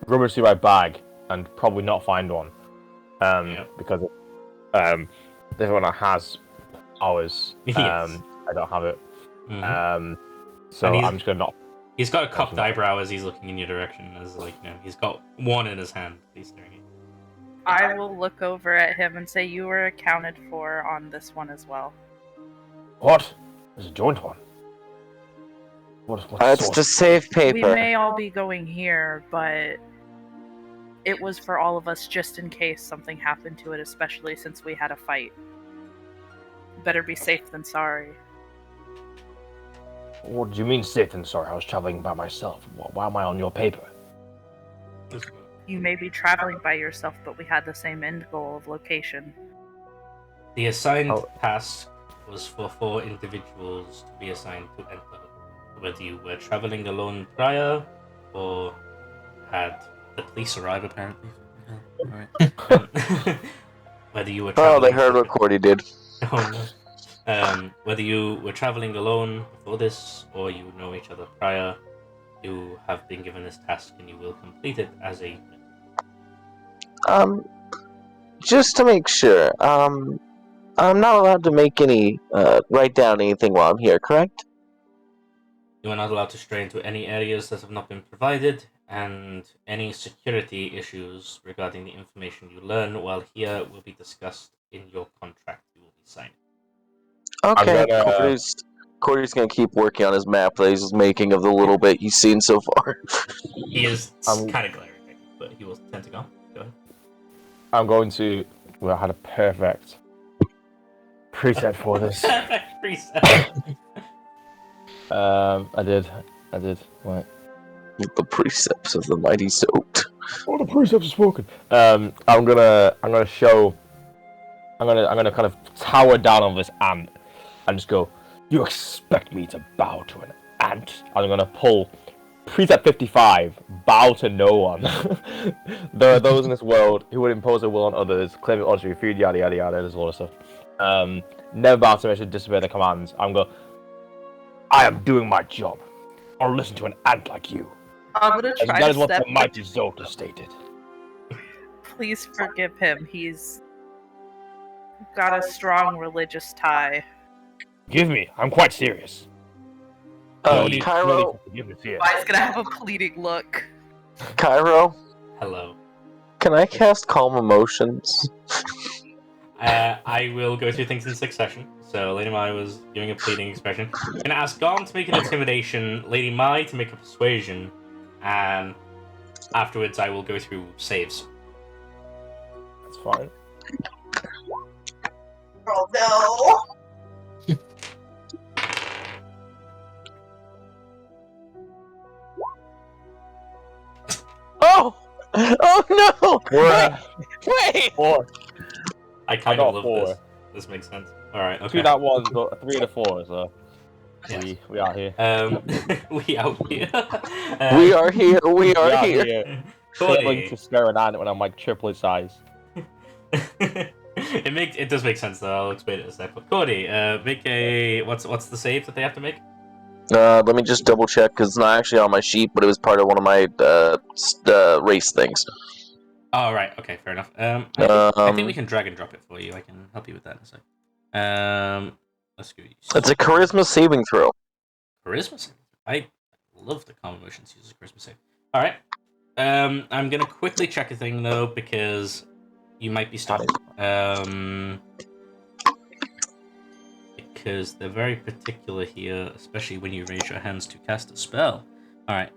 rummage through my bag and probably not find one. Because everyone has ours. Yes. I don't have it. Mhm. So I'm just gonna not. He's got a cocked eyebrow as he's looking in your direction, as he's got one in his hand. He's staring at you. I will look over at him and say, you were accounted for on this one as well. What? There's a joint one. What's It's the safe We paper. may all be going here, but it was for all of us just in case something happened to it, especially since we had a fight. Better be safe than sorry. What do you mean safe and sorry? I was traveling by myself. Why am I on your paper? You may be traveling by yourself, but we had the same end goal of location. The assigned Oh. task was for 4 individuals to be assigned to enter. Whether you were traveling alone prior, or had the police arrive, apparently. Alright. Whether you were Oh, traveling... they heard what Cordy did. Oh, no. Whether you were traveling alone before this, or you know each other prior, you have been given this task and you will complete it as a unit. Just to make sure, I'm not allowed to make any, write down anything while I'm here, correct? You are not allowed to stray into any areas that have not been provided, and any security issues regarding the information you learn while here will be discussed in your contract you will be signing. Okay, gonna- Cordy's gonna keep working on his map that he's making of the little bit he's seen so far. He is I'm- kind of glaring at you, but he will tend to go. Go ahead. I'm going to. Well, I had a perfect preset for this. Perfect preset. I did. Right. The precepts of the mighty soaked. All the precepts are spoken. I'm gonna show. I'm gonna kind of tower down on this ant and just go. You expect me to bow to an ant? I'm gonna pull precept 55. Bow to no one. There are those in this world who would impose their will on others, claim it honors your food, yada yada yada. There's a lot of stuff. Never bow to me, should disobey their commands. I am doing my job. I'll listen to an ant like you. I'm gonna And try that to is what step. the mighty Zolta stated. Please forgive him. He's got a strong religious tie. Give me. I'm quite serious. Cairo, Forgiveness here. He's gonna have a pleading look. Cairo, Hello. can I cast Calm Emotions? I will go through things in succession. So Lady Mai was giving a pleading expression. I'm gonna ask Gorm to make an intimidation, Lady Mai to make a persuasion, and afterwards I will go through saves. That's fine. Oh no! Oh! Oh no! Wait! Four. I kind got of love 4. this. This makes sense. Alright, 2 okay. that one, but 3 to 4, so Yes. we are here. We out here. We are here, we We are are here. here. Failing to scare an ant when I'm like triple its size. It does make sense though. I'll explain it in a sec. But Cody, make a what's the save that they have to make? Let me just double check, because it's not actually on my sheet, but it was part of one of my race things. Oh right, okay, fair enough. I think we Um, can drag and drop it for you. I can help you with that in a sec. Let's give you It's a charisma saving throw. charisma save. I love the common emotions uses charisma save. All right. I'm gonna quickly check a thing though because you might be stuck. because they're very particular here, especially when you raise your hands to cast a spell. All right.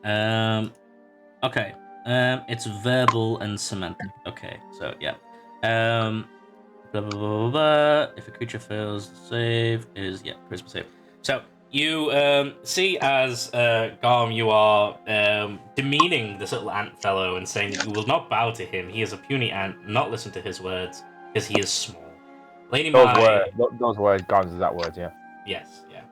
Okay. It's verbal and semantic. Okay. So yeah. Blah, blah, blah, blah, blah. If a creature fails the save, it is charisma save. So you see as Garm, you are demeaning this little ant fellow and saying that you will not bow to him. He is a puny ant. Not listen to his words because he is small. Lady Mai. Those words, Garm's exact words, yeah. Yes, yeah.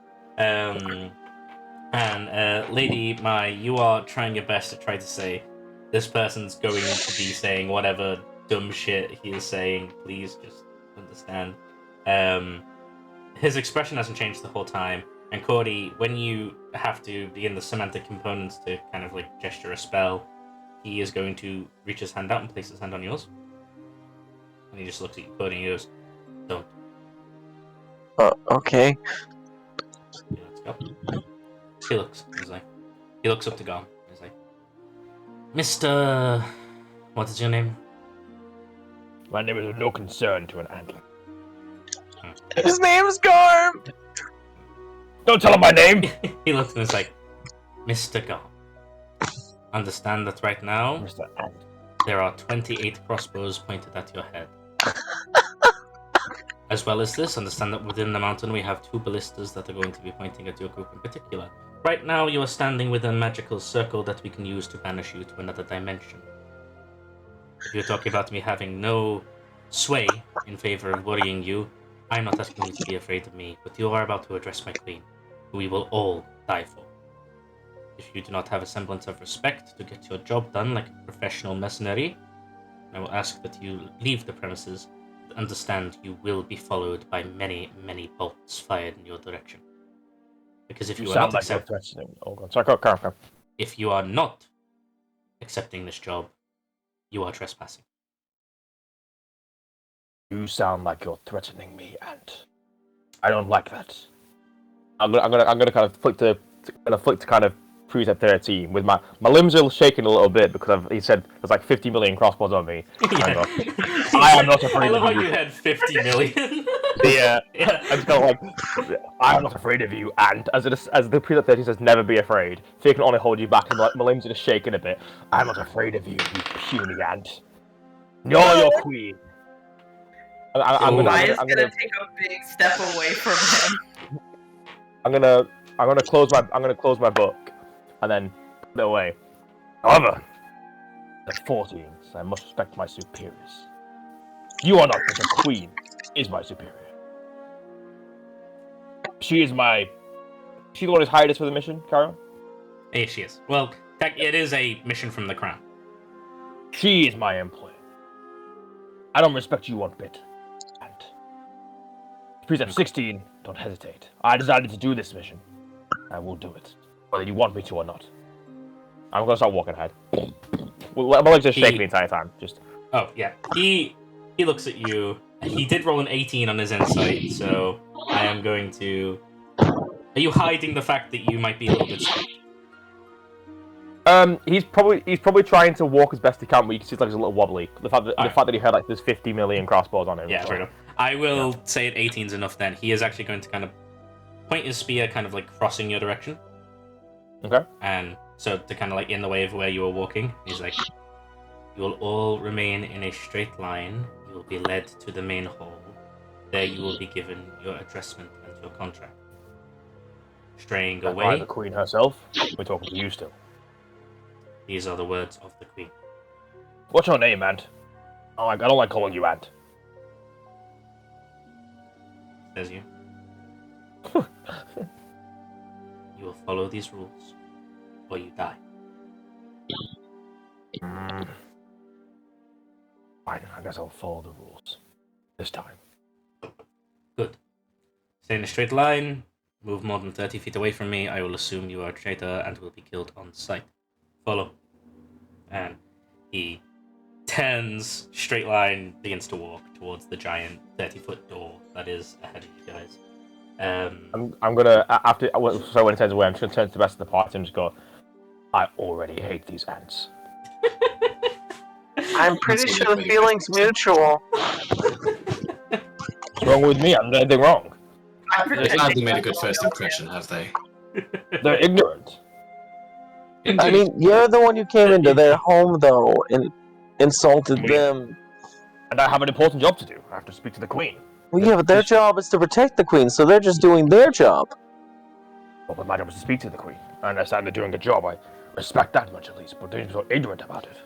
And Lady Mai, you are trying your best to try to say this person's going to be saying whatever dumb shit he is saying. Please just understand. His expression hasn't changed the whole time. And Cordy, when you have to begin the semantic components to kind of like gesture a spell, he is going to reach his hand out and place his hand on yours. And he just looks at you, Cordy, and he goes, "Don't." Okay. Okay, let's go. He looks up to Garm. He's like, Mr. What is your name? My name is of no concern to an antler. His name's Garm! Don't tell him my name! He looks and is like, Mr. Garm. Understand that right now, Mr. Ant. there are 28 crossbows pointed at your head. As well as this, understand that within the mountain we have 2 ballistas that are going to be pointing at your group in particular. Right now you are standing within a magical circle that we can use to banish you to another dimension. If you're talking about me having no sway in favor of worrying you, I'm not asking you to be afraid of me, but you are about to address my queen, who we will all die for. If you do not have a semblance of respect to get your job done like a professional mercenary, I will ask that you leave the premises. Understand you will be followed by many, many bolts fired in your direction. Because if you are not if you are not accepting this job, you are trespassing. You sound like you're threatening me, Ant. I don't like that. I'm gonna kind of flick to kind of preset 13 with my limbs are shaking a little bit because he said there's like 50 million crossbows on me. Yeah. I am not afraid I love of how you. you had 50 million. Yeah. Yeah. I'm just kind of like, I am not afraid of you, Ant. As the preset 13 says, never be afraid. Fear can only hold you back, and my limbs are just shaking a bit. I'm not afraid of you, you puny ant. You're your queen. I'm Maya's gonna gonna take a big step away from him. I'm gonna close my book and then put it away. However, the 14th, I must respect my superiors. You are not, but the queen is my superior. She's the one who's hired us for the mission, Kara? Yeah, she is. Well, it is a mission from the crown. She is my employee. I don't respect you one bit. And Precept 16, don't hesitate. I decided to do this mission. I will do it, whether you want me to or not. I'm gonna start walking ahead. My legs are shaking the entire time. Just. Oh yeah, he looks at you. He did roll an 18 on his insight, so I am going to. Are you hiding the fact that you might be a little bit scared? He's probably trying to walk as best he can, but you can see it's like he's a little wobbly. The fact that he had like there's 50 million crossbows on him. Yeah, fair enough. I will say at 18's enough. Then he is actually going to kind of point his spear, kind of like crossing your direction. Okay. And so to kind of like in the way of where you were walking, he's like, "You will all remain in a straight line. You will be led to the main hall. There you will be given your addressment and your contract. Straying away." By the queen herself. We're talking to you still. These are the words of the queen. What's your name, Ant? Oh, I don't like calling you Ant. Says you. You will follow these rules, or you die. Fine, I guess I'll follow the rules. This time. Good. Stay in a straight line. Move more than 30 feet away from me. I will assume you are a traitor and will be killed on sight. Follow. And he turns, straight line, begins to walk towards the giant 30-foot door that is ahead of you guys. I'm gonna so when he turns away, I'm just gonna turn to the rest of the party and just go, I already hate these ants. I'm pretty sure the feeling's mutual. What's wrong with me? I'm doing anything wrong. They've hardly made a good first impression, have they? They're ignorant. I mean, you're the one who came into their home, though, and insulted them. And I have an important job to do. I have to speak to the Queen. Well, yeah, but their job is to protect the Queen, so they're just doing their job. Well, but my job is to speak to the Queen. I understand they're doing a job. I respect that much at least, but they're so ignorant about it.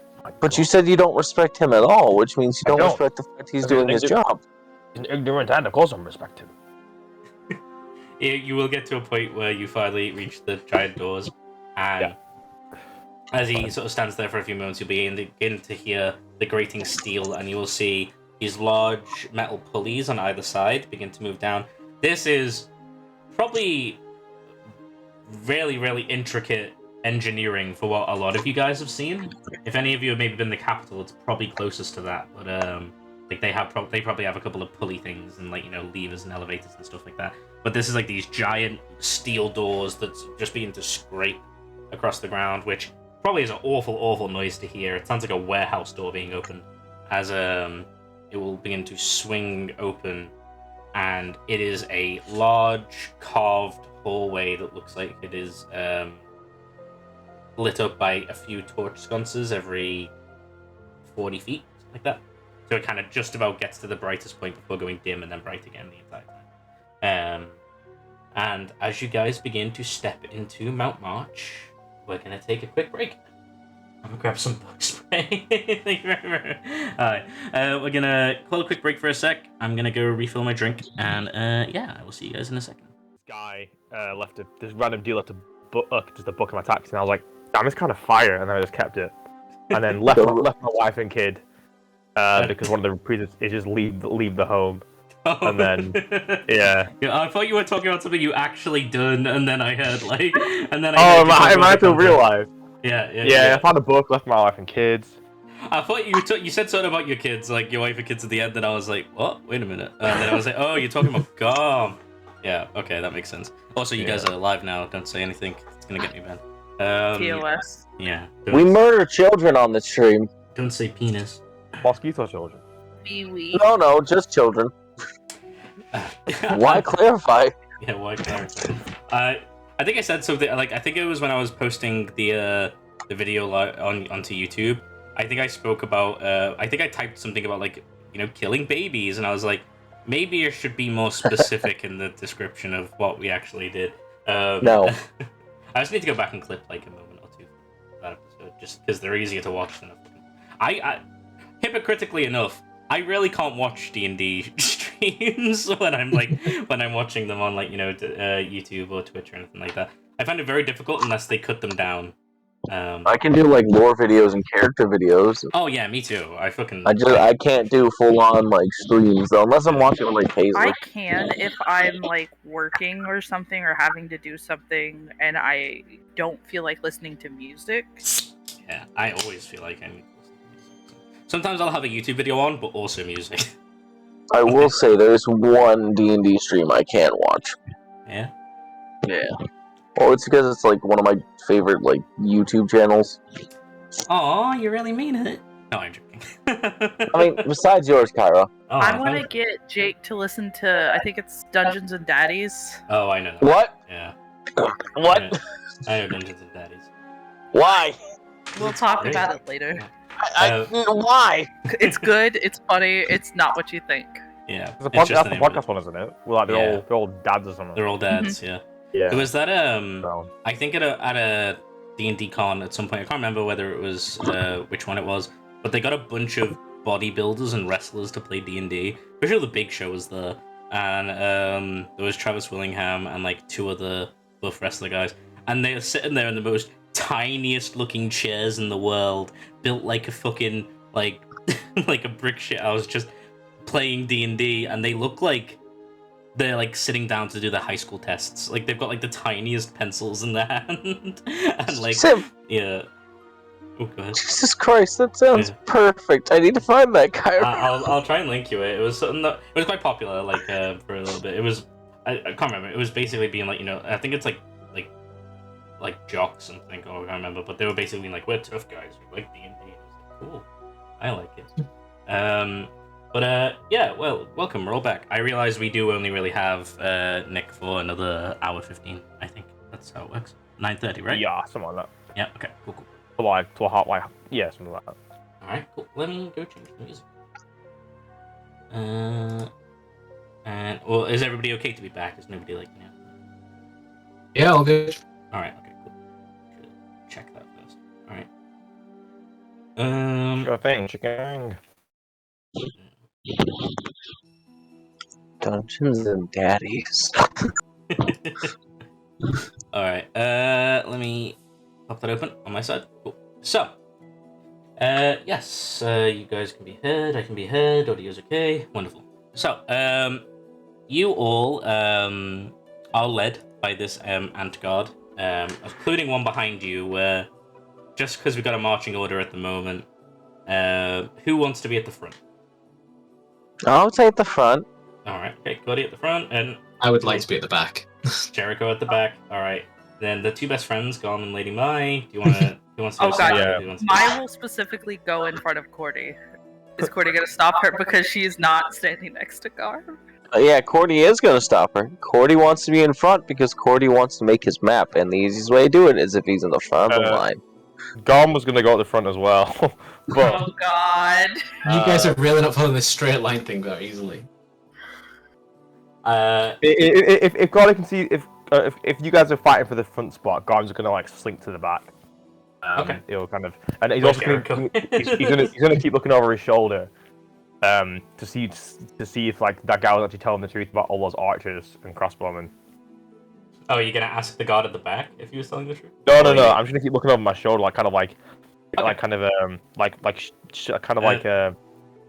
But you said you don't respect him at all, which means you don't respect the fact he's doing his job. He's an ignorant, and of course I respect him. You will get to a point where you finally reach the giant doors, and as he sort of stands there for a few moments, you'll begin to hear the grating steel, and you will see these large metal pulleys on either side begin to move down. This is probably really, really intricate engineering for what a lot of you guys have seen. If any of you have maybe been in the capital, it's probably closest to that. But like they probably have a couple of pulley things and levers and elevators and stuff like that. But this is like these giant steel doors that's just begin to scrape across the ground, which probably is an awful noise to hear. It sounds like a warehouse door being opened as it will begin to swing open, and it is a large carved hallway that looks like it is lit up by a few torch sconces every 40 feet, like that. So it kind of just about gets to the brightest point before going dim and then bright again the entire time. And as you guys begin to step into Mount March, we're going to take a quick break. I'm going to grab some bug spray. Thank you very much. Alright, we're going to call a quick break for a sec. I'm going to go refill my drink, and I will see you guys in a second. This guy this random deal left just a book in my taxi, and I was like, damn, it's kind of fire, and then I just kept it. And then left my wife and kid, because one of the reprises is just leave the home. Oh. And then, yeah. I thought you were talking about something you actually done, and then I heard I might have realized. Yeah. I found a book, left my wife and kids. I thought you said something about your kids, like your wife and kids at the end, and I was like, what? Wait a minute. And then I was like, oh, you're talking about Gom. Yeah, okay, that makes sense. Also, you guys are alive now. Don't say anything. It's gonna get me banned. TOS. Yeah. We murder children on the stream. Don't say penis. Mosquito children. Wee. No, just children. Why clarify? Yeah, why clarify? I think I said something, like, I think it was when I was posting the video onto YouTube. I think I spoke about, I think I typed something about, like, killing babies, and I was like, maybe I should be more specific in the description of what we actually did. No. I just need to go back and clip, like, a moment or two of that episode, just because they're easier to watch than I hypocritically enough, I really can't watch D&D streams when I'm watching them on YouTube or Twitch or anything like that. I find it very difficult unless they cut them down. I can do like lore videos and character videos. Oh yeah, me too. I can't do full on like streams though, unless I'm watching like Paisley. I can if I'm like working or something or having to do something and I don't feel like listening to music. Yeah, I always feel like I need to listen to music. Sometimes I'll have a YouTube video on, but also music. I will say there's one D&D stream I can't watch. Yeah? Yeah. Well, it's because it's like one of my favorite like YouTube channels. Aw, you really mean it? No, I'm joking. I mean, besides yours, Kyra. Oh, I want to get Jake to listen to, I think it's Dungeons and Daddies. Oh, I know that. What? Yeah. What? I know Dungeons and Daddies. Why? We'll talk about it later. Why? It's good, it's funny, it's not what you think. Yeah. That's the podcast one, isn't it? Well, like, they're all dads or something. They're all dads, yeah. Yeah. It was that I think at a D&D con at some point, I can't remember whether it was which one it was, but they got a bunch of bodybuilders and wrestlers to play D&D. Pretty sure the Big Show was there, and there was Travis Willingham and like two other buff wrestler guys, and they were sitting there in the most tiniest looking chairs in the world, built like a fucking like like a brick shit house, just playing D&D, and they look like they're like sitting down to do their high school tests. Like they've got like the tiniest pencils in their hand, and like Sim. Yeah. Oh, go ahead. Jesus Christ, that sounds perfect. I need to find that guy. I'll try and link you it. It was something that it was quite popular, like for a little bit. It was I can't remember. It was basically being like I think it's like jocks and think. Oh, I can't remember. But they were basically being like, we're tough guys. We like D&D. Cool. I like it. But yeah, well, welcome. We're all back. I realize we do only really have Nick for another hour 15. I think that's how it works. 9:30, right? Yeah, something like that. Yeah. Okay. Cool. To a hot, like, yeah, something like that. All right. Cool. Let me go change the music. And well, is everybody okay to be back? Is nobody like Yeah, all good. All right. Okay. Cool. Should check that first. All right. Sure thing, chicken. Dungeons and Daddies. All right. Let me pop that open on my side. Cool. So, yes, you guys can be heard. I can be heard. Audio's okay. Wonderful. So, you all are led by this ant guard, including one behind you. Where just because we've got a marching order at the moment, who wants to be at the front? I'll take the front. All right. Okay, Cody at the front, and I would like to be at the back. Jericho at the back. All right. Then the two best friends, Garm and Lady Mai. Do you want to? Who wants to? Oh, go God. second? Yeah. Who wants to- Mine will specifically go in front of Cordy. Is Cordy gonna stop her because she's not standing next to Garb? Yeah, Cordy is gonna stop her. Cordy wants to be in front because Cordy wants to make his map, and the easiest way to do it is if he's in the front of the line. Garm was gonna go at the front as well, but Oh God! You guys are really not following this straight line thing that easily. if Garm can see if you guys are fighting for the front spot, Garm's gonna like slink to the back. Okay. He'll kind of, and he's Where's also Jericho? he's gonna keep looking over his shoulder, to see if like that guy was actually telling the truth about all those archers and crossbowmen. Oh, you're gonna ask the guard at the back if he was telling the truth? No. Or you- I'm just gonna keep looking over my shoulder, like kind of like, Okay. like kind of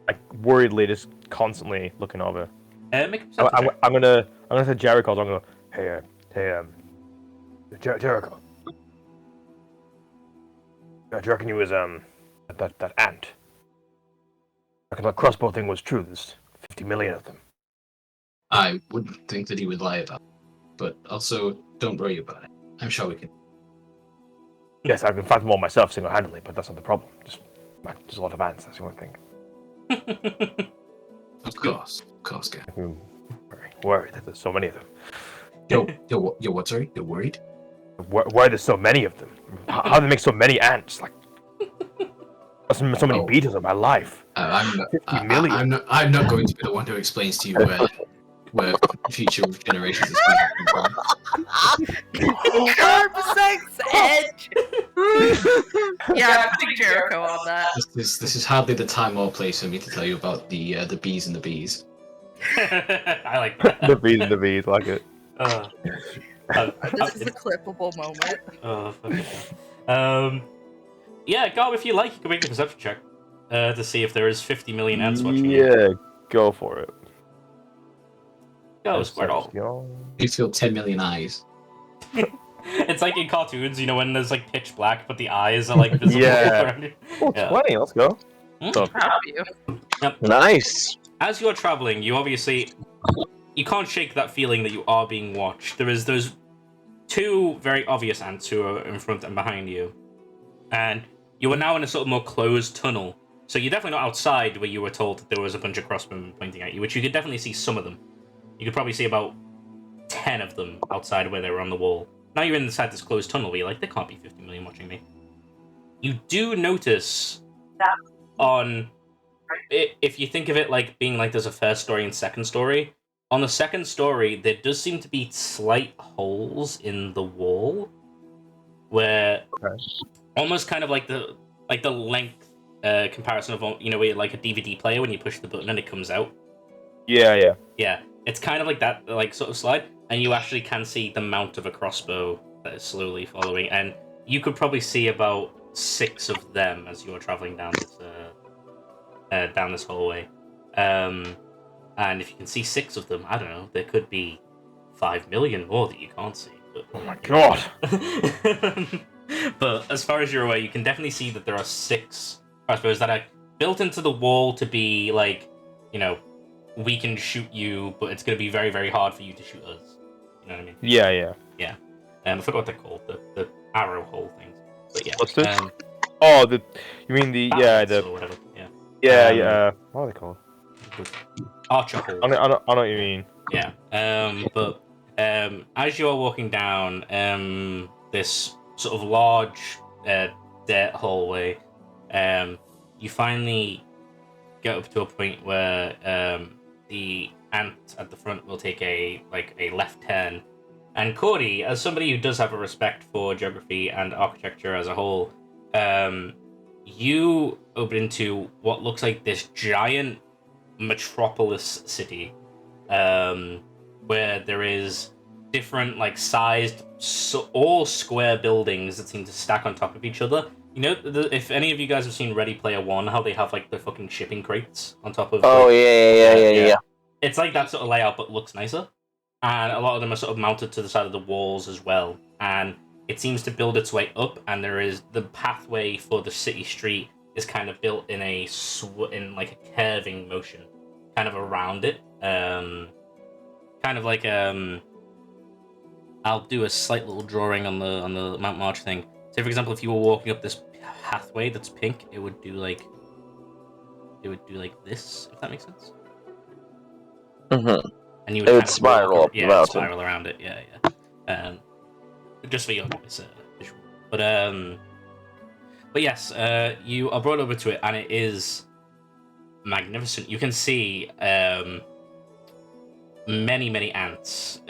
like worriedly, just constantly looking over. Make a perception check. I'm gonna say Jericho. I'm gonna go, hey, Jericho. Do you reckon you was that ant? I reckon that crossbow thing was true. There's 50 million of them. I wouldn't think that he would lie about it, but also don't worry about it. I'm sure we can. Yes, I can fight them all myself single-handedly, but that's not the problem. Just a lot of ants. That's the only thing. Of course, guy. I'm worried that there's so many of them. Yo, what? Sorry, you're worried? Why there's so many of them? How do they make so many ants? Like, so many Oh. beetles in my life. I'm 50 million. I'm not going to be the one who explains to you where future generations is coming from. Garb sex edge. Yeah, I'm putting Jericho on that. This is hardly the time or place for me to tell you about the bees and the bees. I like that. the bees, like it. This is a clippable moment. Yeah, Garb, if you like, you can make a perception check to see if there is 50 million ants watching you. Yeah, go for it. Go, Squirtle. You feel 10 million eyes. It's like in cartoons, you know, when there's like pitch black, but the eyes are like visible Yeah. around you. Oh, Yeah. 20, let's go. Hmm? Proud of you. Nice. As you're traveling, you obviously can't shake that feeling that you are being watched. There is those two very obvious ants who are in front and behind you, and you are now in a sort of more closed tunnel. So you're definitely not outside where you were told that there was a bunch of crossbowmen pointing at you, which you could definitely see some of them. You could probably see about 10 of them outside where they were on the wall. Now you're inside this closed tunnel where you're like, there can't be 50 million watching me. You do notice if you think of it like being like there's a first story and second story, on the second story there does seem to be slight holes in the wall where almost kind of like the length comparison of, you know, where like a DVD player when you push the button and it comes out. Yeah. Yeah, it's kind of like that, like sort of slide, and you actually can see the mount of a crossbow that is slowly following, and you could probably see about 6 of them as you're traveling down this hallway. And if you can see 6 of them, I don't know, there could be 5 million more that you can't see. But... Oh my god. But as far as you're aware, you can definitely see that there are 6 crossbows that are built into the wall to be like, you know, we can shoot you, but it's going to be very, very hard for you to shoot us. You know what I mean? Yeah. I forgot what they're called, the arrow hole things. But yeah. What's this? You mean the battlements the or whatever. Yeah. yeah. What are they called? with archer holes. I know what you mean. Yeah. But as you are walking down this sort of large dirt hallway, you finally get up to a point where the ant at the front will take a left turn. And Cordy, as somebody who does have a respect for geography and architecture as a whole, you open into what looks like this giant metropolis city, where there is different sized, all square buildings that seem to stack on top of each other. You know, if any of you guys have seen Ready Player One, how they have the fucking shipping crates on top of. Oh yeah. It's like that sort of layout, but looks nicer. And a lot of them are sort of mounted to the side of the walls as well. And it seems to build its way up, and there is the pathway for the city street is kind of built in a curving motion, kind of around it. Kind of like I'll do a slight little drawing on the Mount March thing. Say for example, if you were walking up this pathway that's pink, it would do like this, if that makes sense. Mm-hmm. And you would It kind would of spiral walk, up the mountain. spiral around it, yeah. Just for your visual. But yes, you are brought over to it, and it is magnificent. You can see many ants,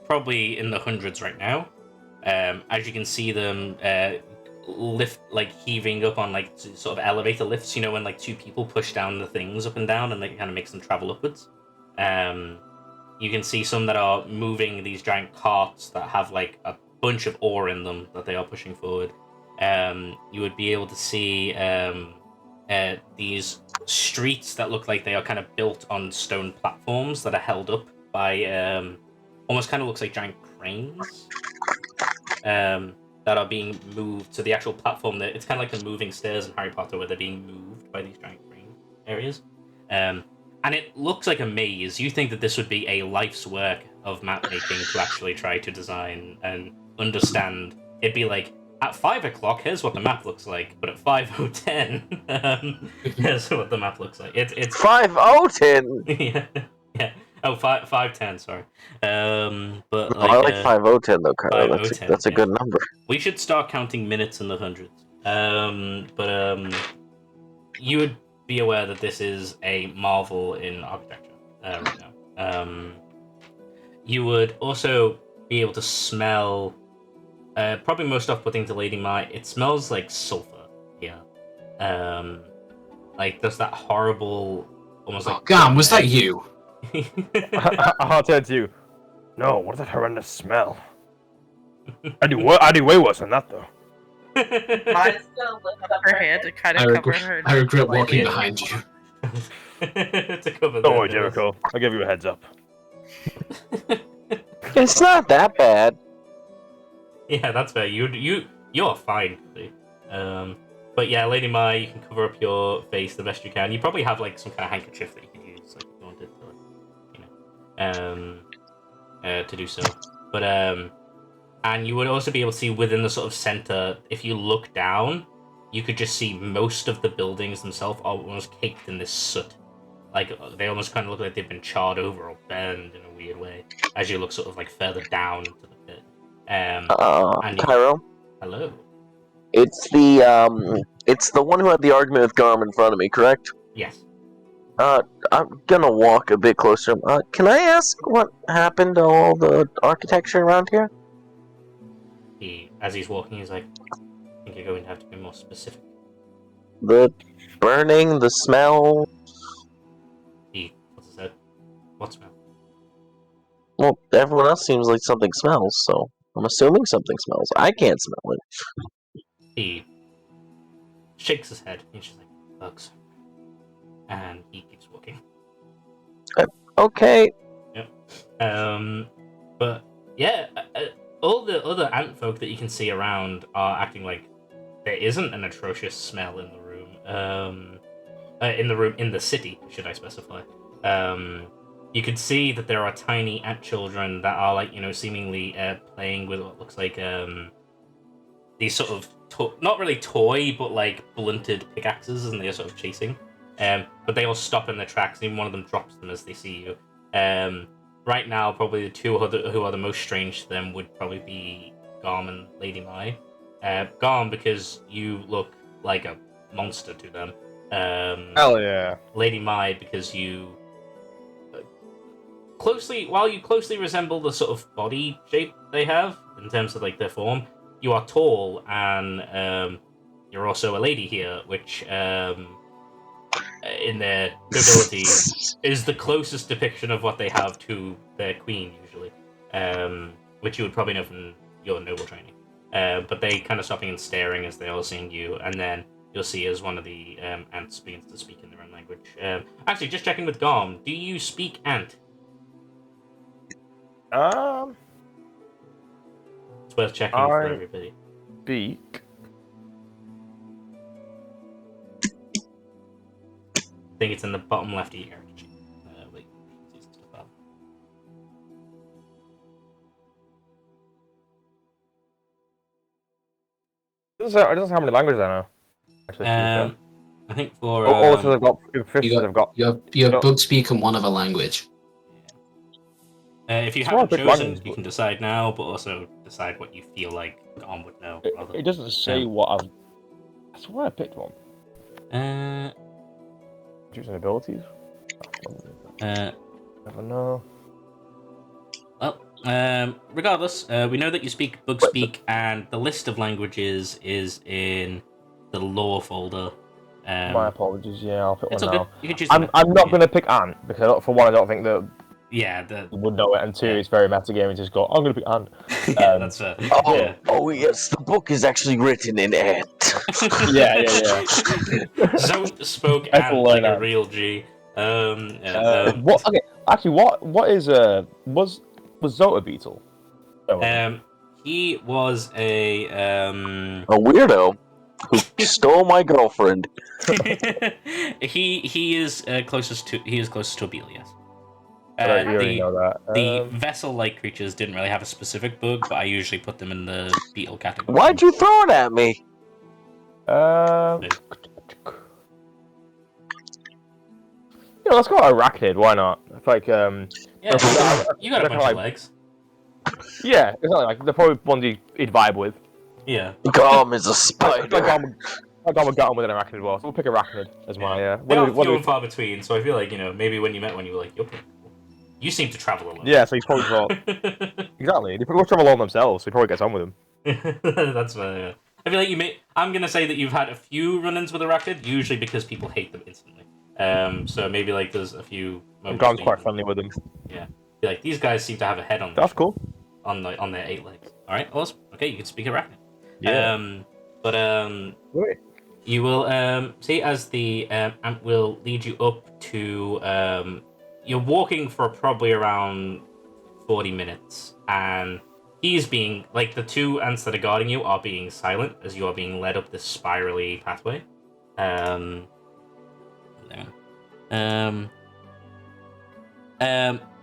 probably in the hundreds right now. As you can see them heaving up on sort of elevator lifts. You know, when two people push down the things up and down, and it kind of makes them travel upwards. You can see some that are moving these giant carts that have a bunch of ore in them that they are pushing forward. You would be able to see these streets that look like they are kind of built on stone platforms that are held up by almost kind of looks like giant cranes that are being moved to the actual platform. That it's kind of like the moving stairs in Harry Potter, where they're being moved by these giant crane areas. And it looks like a maze. You think that this would be a life's work of map making to actually try to design and understand. It'd be like, at 5 o'clock, here's what the map looks like, but at 5:10, here's what the map looks like. It's 5:10. yeah. Oh, 5:10. Sorry. But No, I like 5:10 though, Carlo. 5:10, That's a good number. We should start counting minutes in the hundreds. You would be aware that this is a marvel in architecture right now. You would also be able to smell, probably most off-putting to Lady Mai, it smells like sulfur here. There's that horrible, almost like... Oh, Gam, was that you? I'll tell you. No, what is that horrendous smell? I do way worse than that though. Mine's gonna lift up her hand to kind of cover her. I regret like, walking behind you. To cover Don't worry, Jericho. I'll give you a heads up. It's not that bad. Yeah, that's fair. You're fine. But yeah, Lady Mai, you can cover up your face the best you can. You probably have some kind of handkerchief that you can use, if you wanted to, to do so. But and you would also be able to see within the sort of center, if you look down, you could just see most of the buildings themselves are almost caked in this soot. They almost kind of look like they've been charred over or burned in a weird way as you look sort of further down into the pit. Cairo. Hello. It's the one who had the argument with Garm in front of me, correct? Yes. I'm gonna walk a bit closer. Can I ask what happened to all the architecture around here? As he's walking, he's like, I think you're going to have to be more specific. The burning, the smell. What's it? What smell? Well, everyone else seems like something smells, so I'm assuming something smells. I can't smell it. He shakes his head. He's just like, bugs. And he keeps walking. Okay. Yep. But yeah, all the other ant folk that you can see around are acting like there isn't an atrocious smell in the room. In the city, should I specify? You could see that there are tiny ant children that are seemingly playing with what looks like these sort of not really toy, but blunted pickaxes, and they're sort of chasing. But they all stop in their tracks, and even one of them drops them as they see you. Right now, probably the two who are the most strange to them would probably be Garm and Lady Mai. Garm, because you look like a monster to them. Hell yeah. Lady Mai, because you closely resemble the sort of body shape they have in terms of like their form, you are tall, and you're also a lady here, which in their nobility is the closest depiction of what they have to their queen usually, which you would probably know from your noble training. But they kind of stopping and staring as they all seeing you, and then you'll see as one of the ants begins to speak in their own language. Actually, just checking with Garm, do you speak ant? It's worth checking for everybody. Speak. I think it's in the bottom left ear. It doesn't say how many languages I know. Actually, I think for also I've got proficiency. I've got. You have bug speak and one other language. If you It's haven't not a big chosen, language, you can decide now, but also decide what you feel like Garm would know. It doesn't say what I've. I swear I picked one. Choosing abilities. Never know. Well, regardless, we know that you speak bug speak, and the list of languages is in the lore folder. My apologies. Yeah, I'll pick It's one okay. now. You can choose. I'm not going to pick Ant because for one, I don't think that Yeah, you would know it, and two, it's very metagaming. Just go, I'm going to pick Ant. yeah, that's fair. Oh yes, the book is actually written in ant. Yeah. Zoe spoke I Ant can like learn a Ant. real G. What? Okay, actually, what is was Zota Beetle? He was a A weirdo who stole my girlfriend. he is closest to a beetle, yes. I already know that. The vessel-like creatures didn't really have a specific bug, but I usually put them in the beetle category. Why'd you throw it at me? Let's go arachnid. Why not? It's like Yeah, you got a bunch of legs. Yeah, it's not like they're probably ones he'd vibe with. Yeah. Garm is a spider. I got on with an arachnid well, so we'll pick arachnid as my. They are few and far between, so I feel like maybe when you met one, you were like, "You're pretty cool. You seem to travel alone." Yeah, so he's probably thought exactly. They probably travel alone themselves, so he probably gets on with them. That's fair. Yeah. I feel like I'm gonna say that you've had a few run-ins with arachnid, usually because people hate them instantly. So maybe like there's a few. Garm's quite friendly with them. Yeah. Be like, these guys seem to have a head on. That's cool. On their 8 legs. All right, awesome. Okay, you can speak arachnid. Yeah. Wait. You will see as the ant will lead you up to. You're walking for probably around 40 minutes, and he's being like the two ants that are guarding you are being silent as you are being led up this spirally pathway.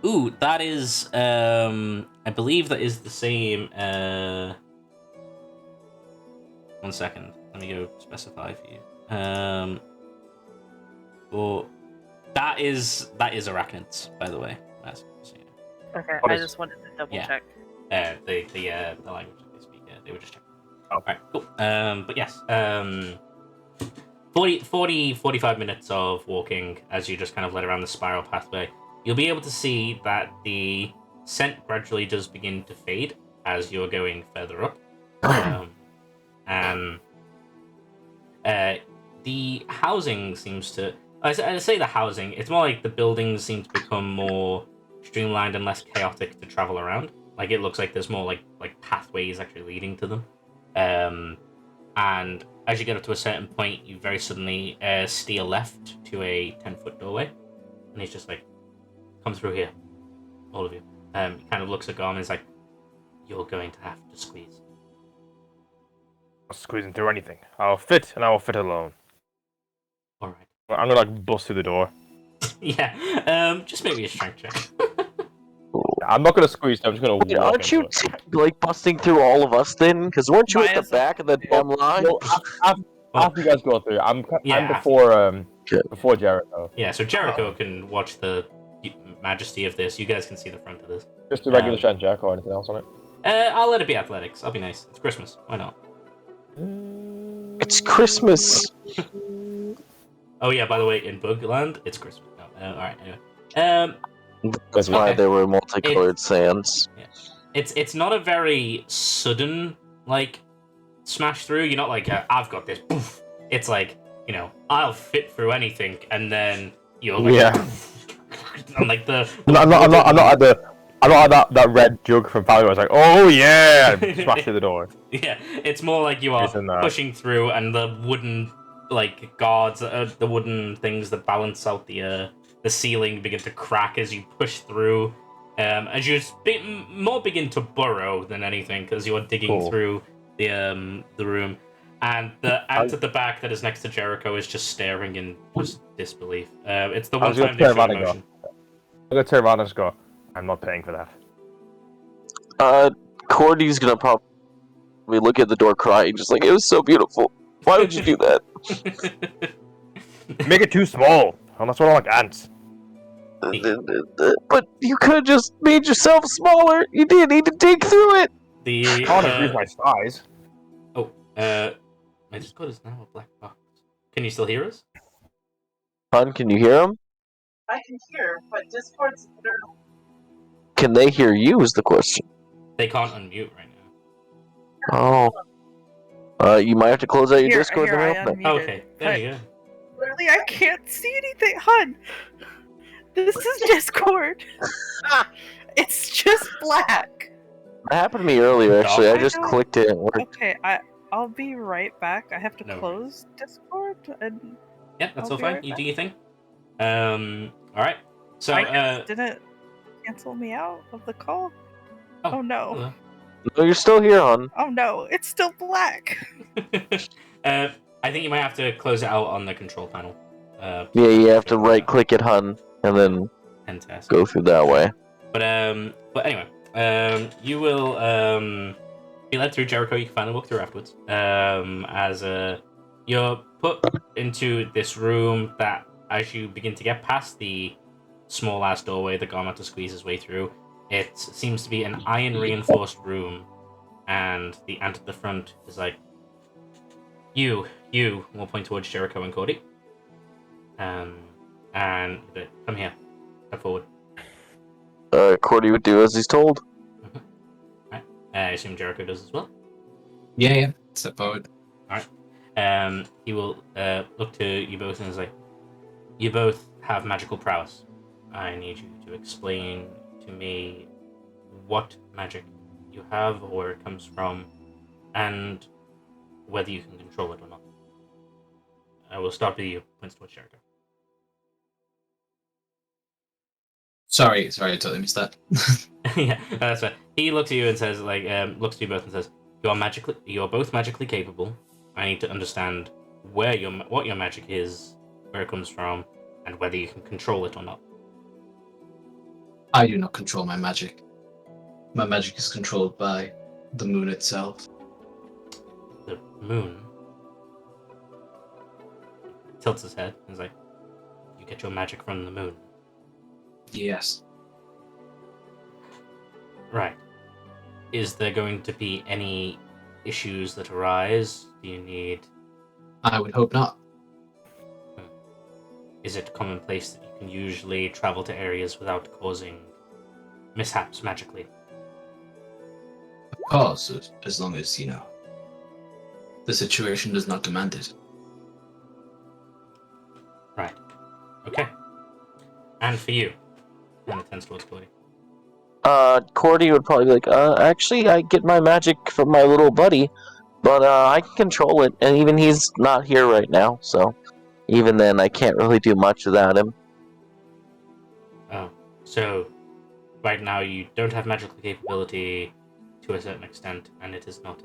Ooh, that is I believe that is the same. 1 second. Let me go specify for you. Or that is arachnids, by the way. Okay, I just wanted to double check. The language that they speak. They were just checking. Oh. Alright, cool. But yes. 45 minutes of walking as you just kind of led around the spiral pathway. You'll be able to see that the scent gradually does begin to fade as you're going further up. And the housing seems to... I say the housing, it's more like the buildings seem to become more streamlined and less chaotic to travel around. Like, it looks like there's more like pathways actually leading to them. And as you get up to a certain point, you very suddenly steer left to a 10-foot doorway. And he's just like, come through here, all of you. He kind of looks at Garm and is like, you're going to have to squeeze. I'm not squeezing through anything. I'll fit, and I will fit alone. All right. I'm gonna bust through the door. Yeah. Just maybe a strength check. I'm not gonna squeeze. I'm just gonna. Wait, aren't you like busting through all of us then? Because weren't you at the back of the damn line? After you guys go through, I'm Yeah. before Before Jericho. Yeah, so Jericho can watch the majesty of this. You guys can see the front of this. Just a regular strength check or anything else on it? I'll let it be athletics. I'll be nice. It's Christmas. Why not? It's Christmas. Oh yeah, by the way, in Bugland, it's Christmas. No, all right. Anyway, That's why okay. there were multicolored sands. it's not a very sudden like smash through. You're not like I've got this. Poof. It's like I'll fit through anything, and then you're like, and like I'm not at that red jug from Family Guy. I was like, oh yeah, smash through the door. Yeah, it's more like you are pushing through, and the wooden like guards, the wooden things that balance out the ceiling begin to crack as you push through. As you more begin to burrow than anything, because you are digging through the room, and the ant at the back that is next to Jericho is just staring in just disbelief. It's the one time they show emotion. I'm gonna turn around and just go, I'm not paying for that. Cordy's gonna probably look at the door crying, just like, it was so beautiful. Why would you do that? Make it too small. And that's what I like ants. But you could have just made yourself smaller. You didn't need to dig through it. I can't increase my size. Oh, my Discord is now a black box. Can you still hear us? Hun, can you hear him? I can hear, but Discord's internal. Can they hear you is the question. They can't unmute right now. Oh. You might have to close out your Discord to help them. Okay, there you go. Literally, I can't see anything, hun. This is Discord. It's just black. That happened to me earlier, actually. I just clicked it and it worked. Okay, I'll be right back. I have to close Discord and... Yeah, that's all fine. You do your thing. Alright. So, did it cancel me out of the call? Oh no. Hello. No, you're still here, hon. Oh no, it's still black. I think you might have to close it out on the control panel. Yeah, you have to right-click it, hun, and then go through that way. But anyway, you will be led through Jericho. You can finally walk through afterwards. As you're put into this room that, as you begin to get past the small-ass doorway that Garmatter squeezes his way through, it seems to be an iron-reinforced room, and the ant at the front is like, you will point towards Jericho and Cordy. And come here. Step forward. Cordy would do as he's told. Mm-hmm. Right. I assume Jericho does as well. Yeah. Step forward. Alright. He will look to you both and is like, you both have magical prowess. I need you to explain to me what magic you have, or where it comes from, and whether you can control it or not. I will start with you, points towards Jericho. Sorry, I totally missed that. Yeah, that's right. He looks at you and says, looks to you both and says, you're both magically capable. I need to understand what your magic is, where it comes from, and whether you can control it or not. I do not control my magic. My magic is controlled by the moon itself. The moon? Tilts his head and is like, you get your magic from the moon? Yes. Right. Is there going to be any issues that arise? Do you need... I would hope not. Is it commonplace that you can usually travel to areas without causing mishaps magically? Of course, as long as, the situation does not demand it. Right. Okay. And for you? And it tends towards Cordy. Cordy would probably be like, actually, I get my magic from my little buddy, but I can control it, and even he's not here right now, so even then I can't really do much without him. Oh, so right now you don't have magical capability to a certain extent, and it is not,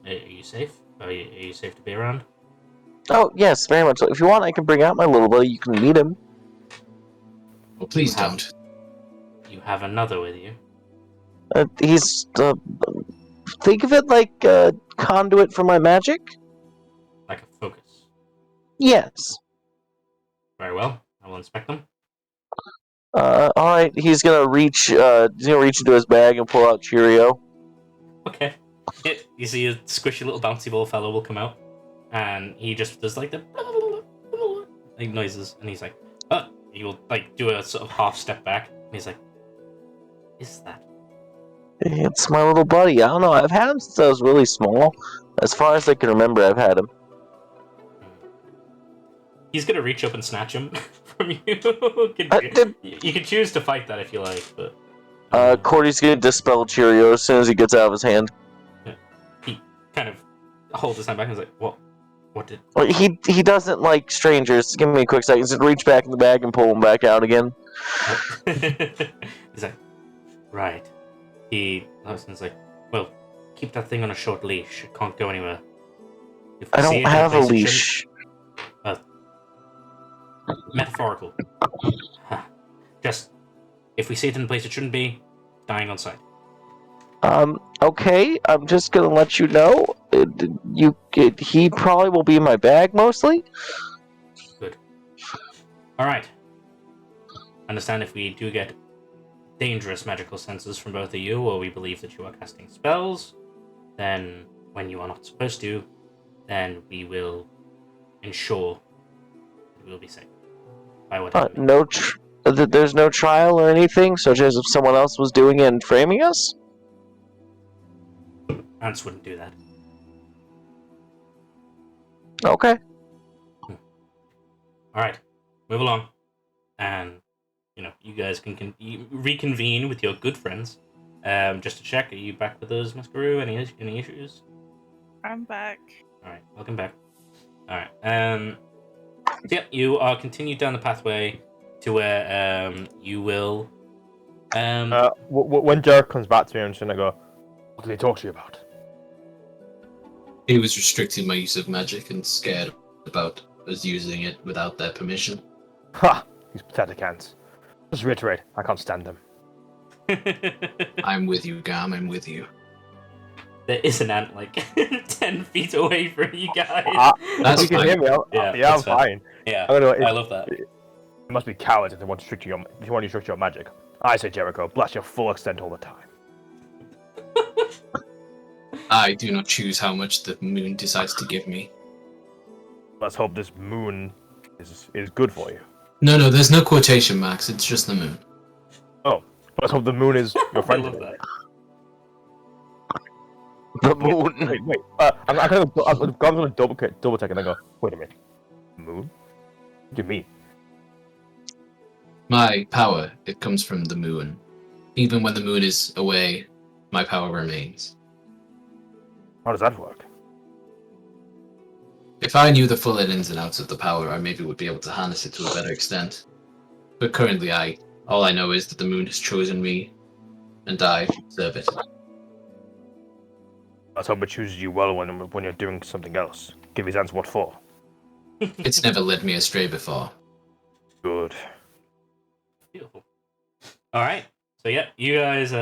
Are you safe? Are you safe to be around? Oh, yes, very much so. If you want, I can bring out my little buddy, you can meet him. Well, please don't. You have another with you? He's, think of it like a conduit for my magic? Like a focus? Yes. Very well. I will inspect them. Alright, he's gonna reach into his bag and pull out Cheerio. Okay. You see a squishy little bouncy ball fellow will come out, and he just does like the like noises, and he's like, oh, he will like do a sort of half step back, and he's like, is that? It's my little buddy. I don't know. I've had him since I was really small. As far as I can remember, I've had him. He's gonna reach up and snatch him from you. You can choose to fight that if you like, but Cordy's gonna dispel Cheerio as soon as he gets out of his hand. he kind of holds his hand back and is like, what? What did? Well, he doesn't like strangers. Give me a quick second. Just reach back in the bag and pull him back out again. He's like, right. Larson's like, well, keep that thing on a short leash. It can't go anywhere. If we I see don't it in have a place it leash. metaphorical. Just, if we see it in a place it shouldn't be, dying on sight. Okay. I'm just gonna let you know. He probably will be in my bag mostly. Good. Alright. Understand if we do get dangerous magical senses from both of you, or we believe that you are casting spells, then when you are not supposed to, then we will ensure that we will be safe. By whatever means. There's no trial or anything, such as if someone else was doing it and framing us? Ants wouldn't do that. Okay. Alright, move along. And, you guys can reconvene with your good friends. Just to check, are you back with us, Maskaroo? Any issues? I'm back. Alright, welcome back. Alright, so yeah, you are continued down the pathway to where, you will, When Jared comes back to me, I'm just gonna go, what did he talk to you about? He was restricting my use of magic and scared about us using it without their permission. Ha! These pathetic ants. Just reiterate, I can't stand them. I'm with you, Gam, I'm with you. There is an ant like 10 feet away from you guys. That's you can fine. hear me. I'm fair. fine. Yeah, I don't know, I love that. It must be cowards if they want to restrict your magic. I say, Jericho, blast your full extent all the time. I do not choose how much the moon decides to give me. Let's hope this moon is good for you. No, there's no quotation marks, it's just the moon. Oh, let's hope the moon is your I friend. love that. The moon. Wait. I'm gonna double check and then go. Wait a minute. Moon? What do you mean? My power, it comes from the moon. Even when the moon is away, my power remains. How does that work? If I knew the full ins and outs of the power, I maybe would be able to harness it to a better extent. But currently, all I know is that the moon has chosen me, and I serve it. Let's hope it chooses you well when you're doing something else. Give his answer what for. It's never led me astray before. Good. Beautiful. Alright, so yeah, you guys,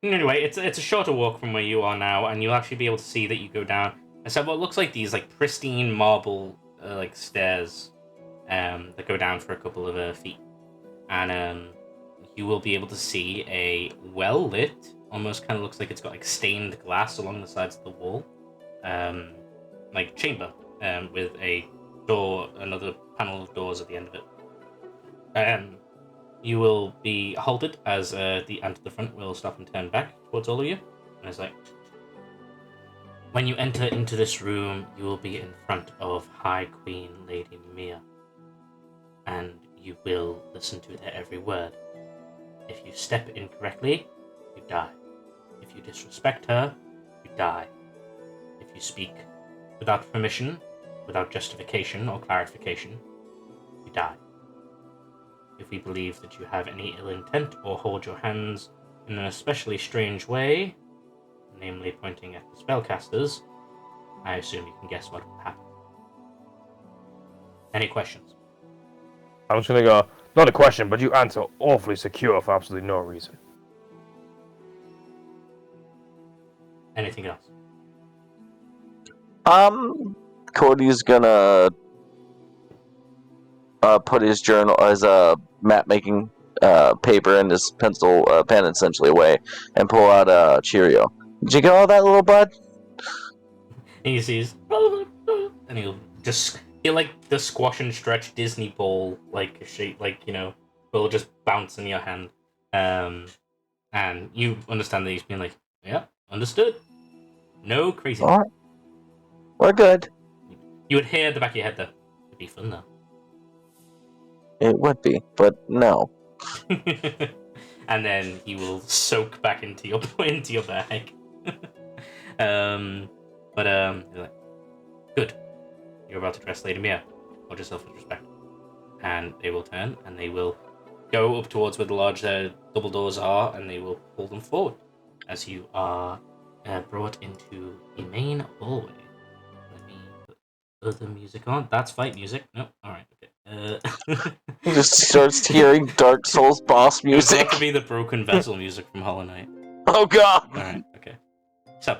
anyway, it's a shorter walk from where you are now, and you'll actually be able to see that you go down and so what looks like these like pristine marble like stairs that go down for a couple of feet, and you will be able to see a well lit, almost kind of looks like it's got like stained glass along the sides of the wall, like chamber with a door, another panel of doors at the end of it. You will be halted as the ant at the front will stop and turn back towards all of you, and it's like, when you enter into this room, you will be in front of High Queen Lady Mia, and you will listen to their every word. If you step incorrectly, you die. If you disrespect her, you die. If you speak without permission, without justification or clarification, you die. If we believe that you have any ill intent or hold your hands in an especially strange way, namely pointing at the spellcasters, I assume you can guess what will happen. Any questions? I'm just gonna go, not a question, but you answer awfully secure for absolutely no reason. Anything else? Cody's gonna put his journal, his map making paper and his pencil pen essentially away, and pull out a Cheerio. Did you get all that, little bud? And he sees, and he'll like the squash and stretch Disney ball, like shape, like will just bounce in your hand. And you understand that he's been like, yeah, understood. No crazy. All right. We're good. You would hear at the back of your head though. It'd be fun though. It would be, but no. And then he will soak back into your bag. You're like, good. You're about to dress Lady Mia. Hold yourself with respect. And they will turn and they will go up towards where the large double doors are, and they will pull them forward as you are brought into the main hallway. Let me put other music on. That's fight music. No, all right, okay. He just starts hearing Dark Souls boss music. It's about to be the Broken Vessel music from Hollow Knight. Oh god! All right, okay. So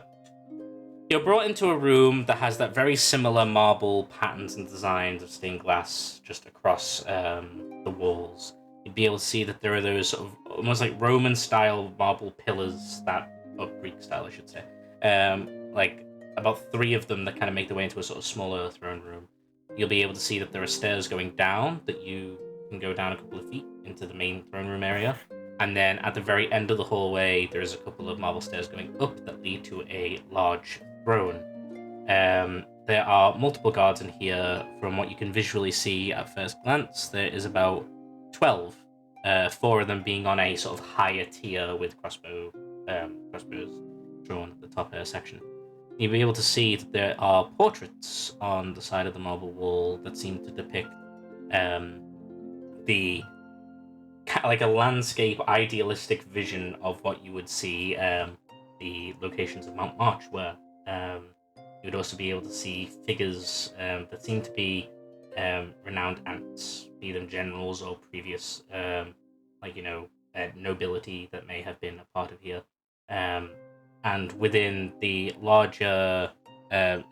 you're brought into a room that has that very similar marble patterns and designs of stained glass just across the walls. You'd be able to see that there are those sort of almost like Roman-style marble pillars or Greek style, I should say. Like about 3 of them that kind of make their way into a sort of smaller throne room. You'll be able to see that there are stairs going down that you can go down a couple of feet into the main throne room area. And then at the very end of the hallway, there's a couple of marble stairs going up that lead to a large throne. There are multiple guards in here. From what you can visually see at first glance, there is about 12, 4 of them being on a sort of higher tier with crossbows drawn at the top section. You'll be able to see that there are portraits on the side of the marble wall that seem to depict like a landscape idealistic vision of what you would see the locations of Mount March were. You would also be able to see figures that seem to be renowned ants, be them generals or previous nobility that may have been a part of here. And within the larger in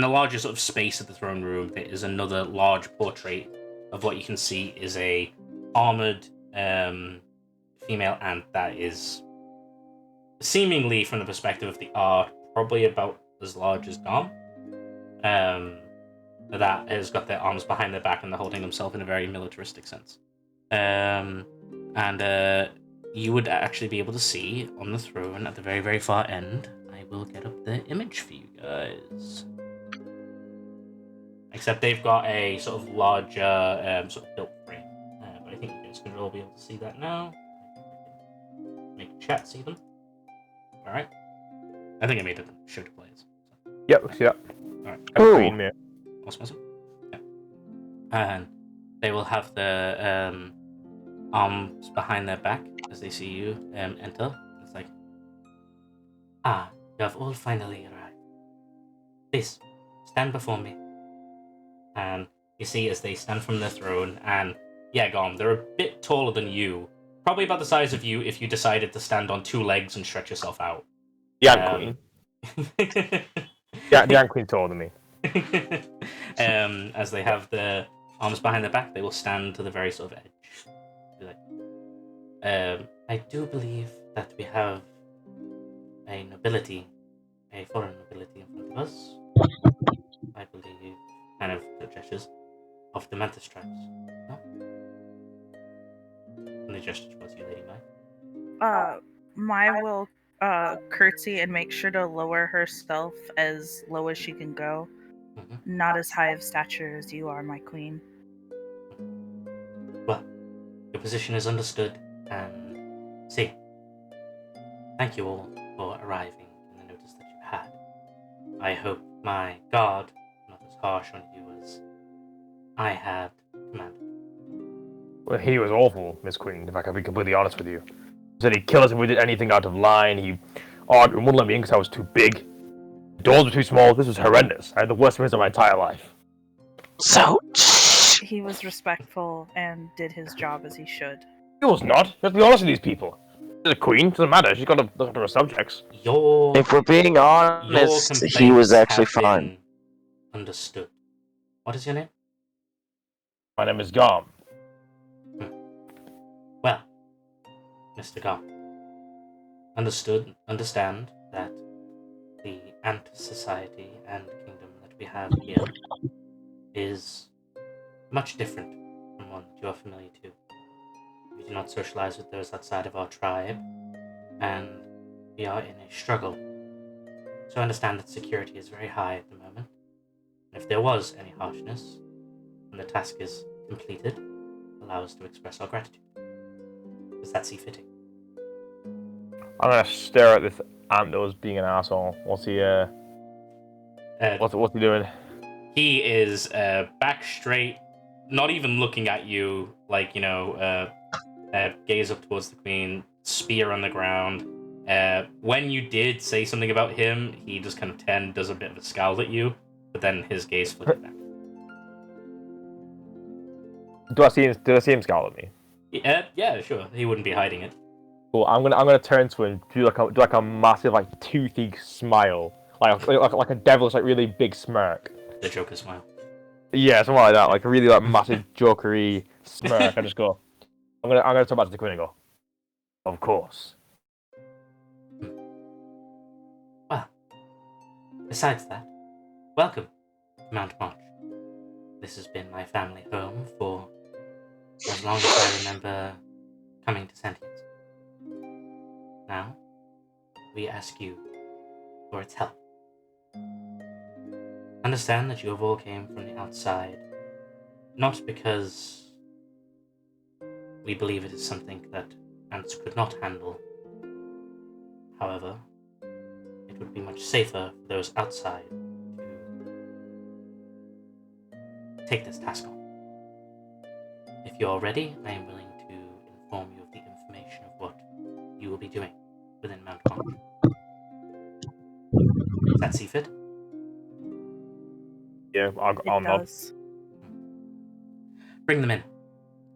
the larger sort of space of the throne room, there is another large portrait of what you can see is a armored female ant that is seemingly, from the perspective of the art, probably about as large as Dom. That has got their arms behind their back and they're holding themselves in a very militaristic sense. You would actually be able to see on the throne at the very, very far end. I will get up the image for you guys. Except they've got a sort of larger sort of built frame. But I think you guys can all be able to see that now. Make chat see them. Alright. I think I made it show to players. So. Yep. Alright. Ooh. Awesome. Yeah. And they will have the arms behind their back as they see you enter. It's like, you have all finally arrived. Please, stand before me. And you see as they stand from their throne, and yeah, Gorm, they're a bit taller than you. Probably about the size of you if you decided to stand on 2 legs and stretch yourself out. Queen. Yeah, Queen taller than me. As they have the arms behind their back, they will stand to the very sort of edge. Be like, I do believe that we have a foreign nobility in front of us. I believe, kind of gestures, of the mantis tribes. No? And the gesture towards you, Lady Mai. Mai will curtsy and make sure to lower herself as low as she can go. Mm-hmm. Not as high of stature as you are, my queen. Well, your position is understood, and thank you all for arriving in the notice that you had. I hope my guard not as harsh on you as I had commanded. Well, he was awful, Miss Queen, if I can be completely honest with you. He said he'd kill us if we did anything out of line. He argued and wouldn't let me in because I was too big. The doors were too small. This was horrendous. I had the worst experience of my entire life. So... He was respectful and did his job as he should. He was not. You have to be honest with these people. She's a queen. Doesn't matter. She's got to look after her subjects. If we're being honest, he was actually fine. Understood. What is your name? My name is Gom. Well, Mr. Gom, understand that the ant society and kingdom that we have here is much different from one that you are familiar to. We do not socialize with those outside of our tribe, and we are in a struggle. So understand that security is very high at the moment. And if there was any harshness, when the task is completed, allow us to express our gratitude. Does that see fitting? I'm gonna stare at this ant that was being an asshole. What's he what's he doing? He is back straight, not even looking at you, like, gaze up towards the queen, spear on the ground. When you did say something about him, he just kind of does a bit of a scowl at you, but then his gaze flicked back. Do I see him scowl at me? Yeah, sure. He wouldn't be hiding it. Cool. I'm gonna turn to him, do like a massive like toothy smile, like a devil's like really big smirk. The Joker smile. Yeah, something like that, like a really like massive jokery smirk. I just go. I'm gonna talk back to the queen and go. Of course. Well, besides that, welcome to Mount March. This has been my family home for as long as I remember coming to sentience. Now, we ask you for its help. Understand that you have all came from the outside, not because we believe it is something that ants could not handle. However, it would be much safer for those outside to take this task on. If you're ready, I am willing to inform you of the information of what you will be doing within Mount March. Does that see fit? Yeah, I'll It nod. does. Bring them in,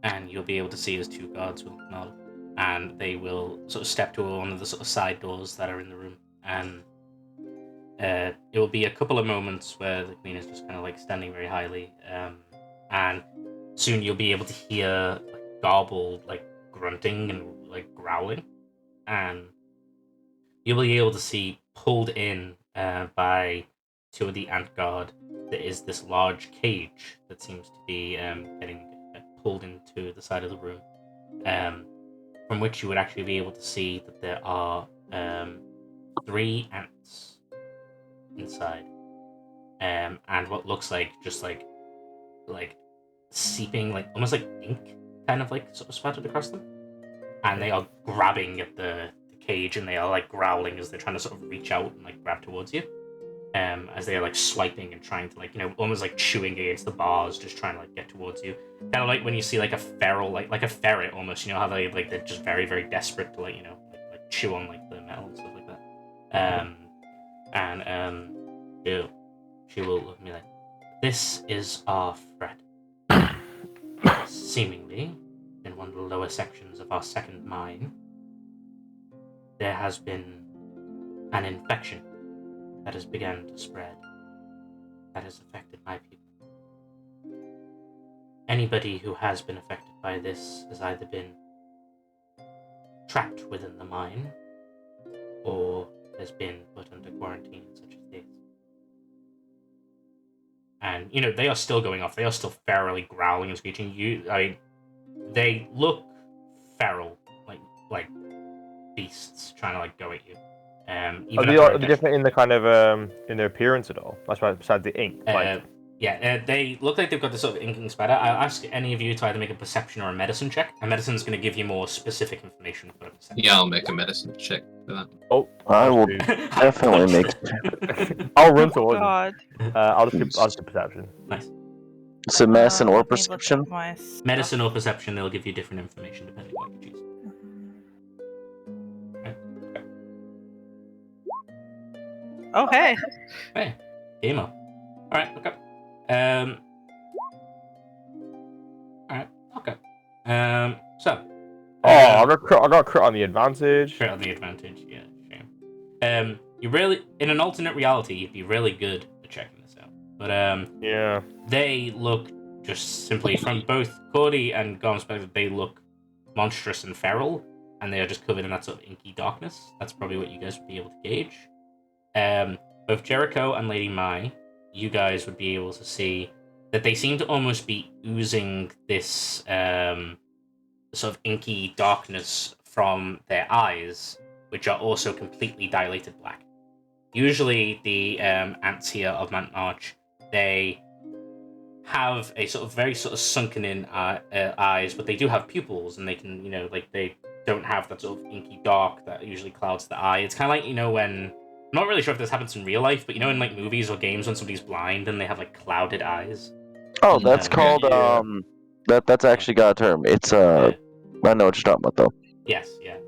and you'll be able to see as two guards will nod, and they will sort of step to one of the sort of side doors that are in the room, and it will be a couple of moments where the queen is just kind of like standing very highly, and soon you'll be able to hear like garbled like grunting and like growling, and you'll be able to see pulled in by two of the ant guard. There is this large cage that seems to be getting pulled into the side of the room, from which you would actually be able to see that there are 3 ants inside, and what looks like just like seeping, like almost like ink, kind of like sort of spattered across them, and they are grabbing at the cage, and they are like growling as they're trying to sort of reach out and like grab towards you. As they are like swiping and trying to like almost like chewing against the bars, just trying to like get towards you. Kind of like when you see like a feral, like a ferret almost. You know how they're just very very desperate to like chew on like the metal and stuff like that. She will look at me like, this is our threat. Seemingly, in one of the lower sections of our second mine, there has been an infection that has begun to spread, that has affected my people. Anybody who has been affected by this has either been trapped within the mine, or has been put under quarantine, such as this. And, they are still going off. They are still ferally growling and screeching. They look feral, like beasts trying to, go at you. Are they different in the kind of in their appearance at all? That's right, besides the ink. They look like they've got this sort of inking spatter. I'll ask any of you to either make a perception or a medicine check. A medicine's going to give you more specific information for a perception. Yeah, I'll make a medicine check for that. Oh, I will definitely make. I'll run towards him. God. I'll just do perception. Nice. Is it medicine or Let me look perception? at my stuff. Medicine or perception, they'll give you different information depending on what you choose. Oh, hey. Hey, game up. Alright, okay. Alright, okay. So. I got crit on the advantage. Crit on the advantage, yeah, shame. You really, in an alternate reality, you'd be really good at checking this out. But, yeah. they look just simply from both Cordy and Gorm's perspective, they look monstrous and feral, and they are just covered in that sort of inky darkness. That's probably what you guys would be able to gauge. Both Jericho and Lady Mai, you guys would be able to see that they seem to almost be oozing this sort of inky darkness from their eyes, which are also completely dilated black. Usually, the ants here of Mount March, they have a sort of very sort of sunken in eyes, but they do have pupils, and they can, like they don't have that sort of inky dark that usually clouds the eye. It's kind of like, when I'm not really sure if this happens in real life, but in like movies or games when somebody's blind and they have like clouded eyes. Oh, that's called Yeah. that's actually got a term. It's Yeah. I know what you're talking about though. Yes, yeah.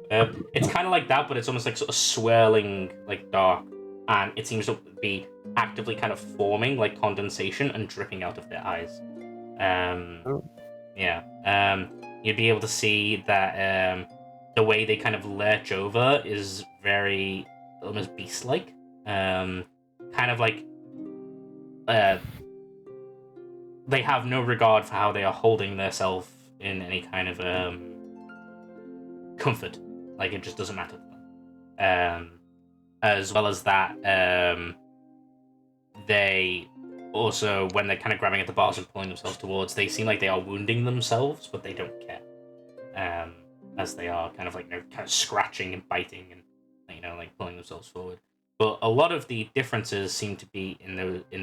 It's kind of like that, but it's almost like sort of swirling, like dark, and it seems to be actively kind of forming like condensation and dripping out of their eyes. Yeah. You'd be able to see that the way they kind of lurch over is very almost beast-like. Kind of like they have no regard for how they are holding themselves in any kind of comfort. Like, it just doesn't matter to them. As well as that, they also, when they're kind of grabbing at the bars and pulling themselves towards, they seem like they are wounding themselves, but they don't care. As they are kind of like, kind of scratching and biting and, like pulling themselves forward. But a lot of the differences seem to be in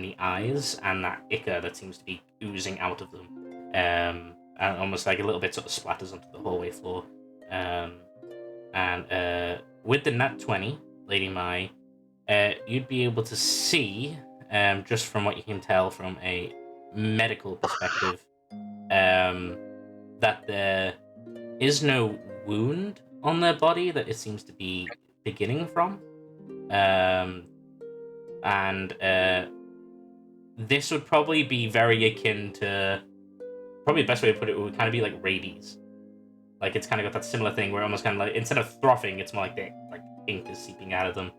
the eyes and that ichor that seems to be oozing out of them. And almost like a little bit sort of splatters onto the hallway floor. And with the nat 20, Lady Mai, you'd be able to see, just from what you can tell from a medical perspective, that there is no wound on their body that it seems to be beginning from. And this would probably be very akin to, probably the best way to put it would kind of be like rabies. Like, it's kind of got that similar thing where almost kind of like, instead of frothing, it's more like ink is seeping out of them.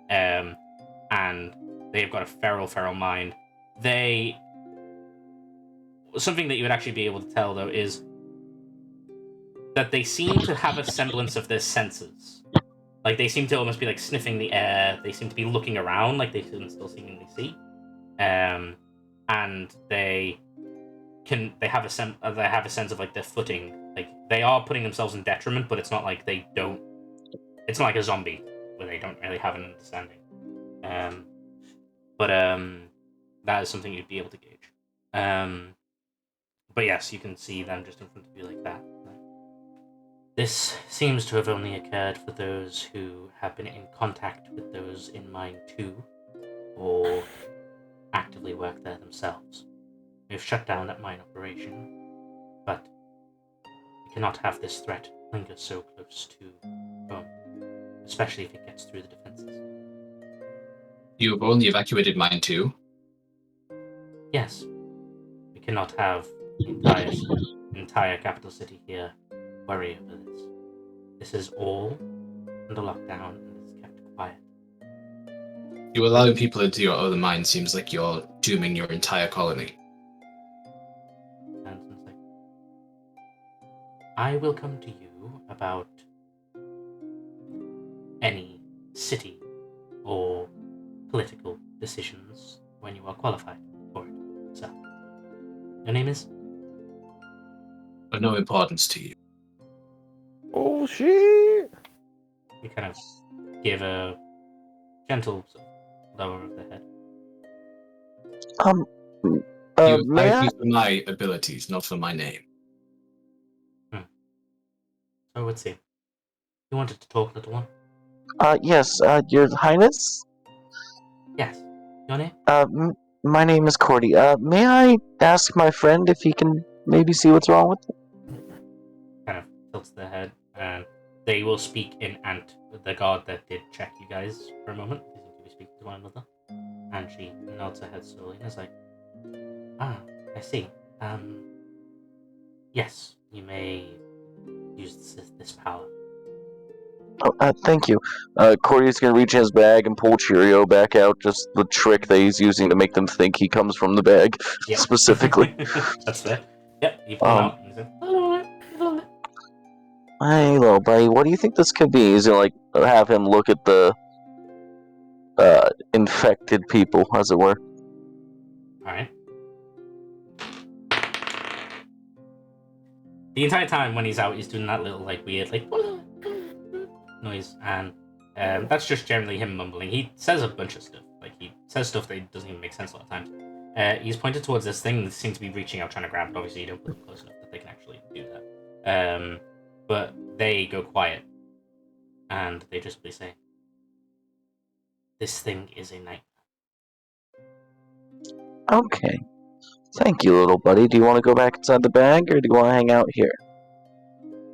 And they've got a feral mind. Something that you would actually be able to tell, though, is that they seem to have a semblance of their senses. Like, they seem to almost be like sniffing the air. They seem to be looking around, like they can still seemingly see. And they have a sense of like their footing. Like, they are putting themselves in detriment, but it's not like they don't. It's not like a zombie where they don't really have an understanding. But that is something you'd be able to gauge. But yes, you can see them just in front of you like that. This seems to have only occurred for those who have been in contact with those in Mine 2, or actively work there themselves. We've shut down that mine operation, but we cannot have this threat linger so close to home, especially if it gets through the defenses. You have only evacuated mine too? Yes, we cannot have the entire capital city here worry over this. This is all under lockdown and is kept quiet. You allowing people into your other mine seems like you're dooming your entire colony. Anson's like, I will come to you about any city or political decisions when you are qualified for it. So, your name is? Of no importance to you. Oh shit! You kind of give a gentle sort of lower of the head. You May hired I? me for my abilities, not for my name. So let's see. You wanted to talk, little one? Yes, Your Highness. Yes. Your name? My name is Cordy. May I ask my friend if he can maybe see what's wrong with it? Kind of tilts their head, and they will speak in Ant, the guard that did check you guys for a moment. They seem to be speaking to one another. And she nods her head slowly and is like, I see. Yes, you may use this power. Oh, thank you. Cordy's gonna reach in his bag and pull Cheerio back out, just the trick that he's using to make them think he comes from the bag, Yep. specifically. That's fair. Yep, you pull him Um, out and he's like, "Hello, hello." Hey, little buddy, what do you think this could be? He's gonna, have him look at the, infected people, as it were. Alright. The entire time when he's out, he's doing that little, like, weird, like, noise, and that's just generally him mumbling. He says a bunch of stuff. Like, he says stuff that doesn't even make sense a lot of times. He's pointed towards this thing that seems to be reaching out, trying to grab it. Obviously, you don't put them close enough that they can actually do that. But they go quiet, and they just say, "This thing is a nightmare." Okay. Thank you, little buddy. Do you want to go back inside the bag, or do you want to hang out here?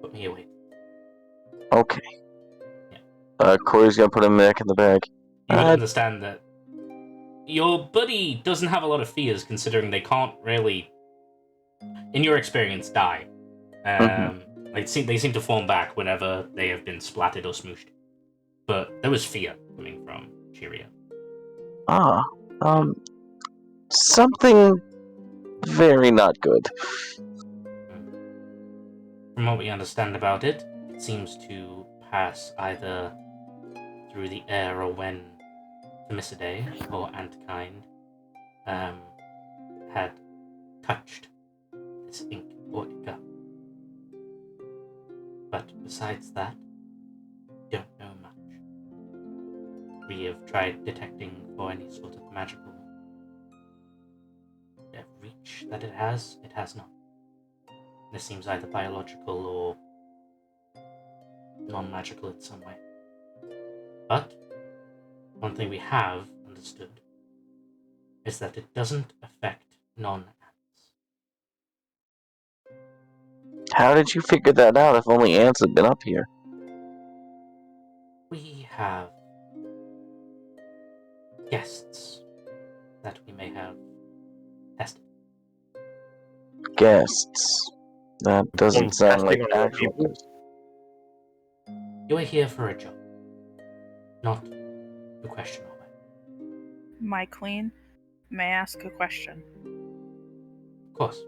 Put me away. Okay. Yeah. Corey's gonna put him back in the bag. You would understand that your buddy doesn't have a lot of fears, considering they can't really, in your experience, die. Like they seem to form back whenever they have been splatted or smooshed. But there was fear coming from Cheerio. Something very not good. From what we understand about it, it seems to pass either through the air or when Themisidae or Antkind had touched this ink or ichor. But besides that, don't know much. We have tried detecting for any sort of magical reach that it has not. This seems either biological or non-magical in some way. But one thing we have understood is that it doesn't affect non-ants. How did you figure that out if only ants had been up here? We have guests that we may have tested. Guests. That doesn't sound like Testing on other actual. people? You are here for a job, not to question our way. My queen, may I ask a question? Of course.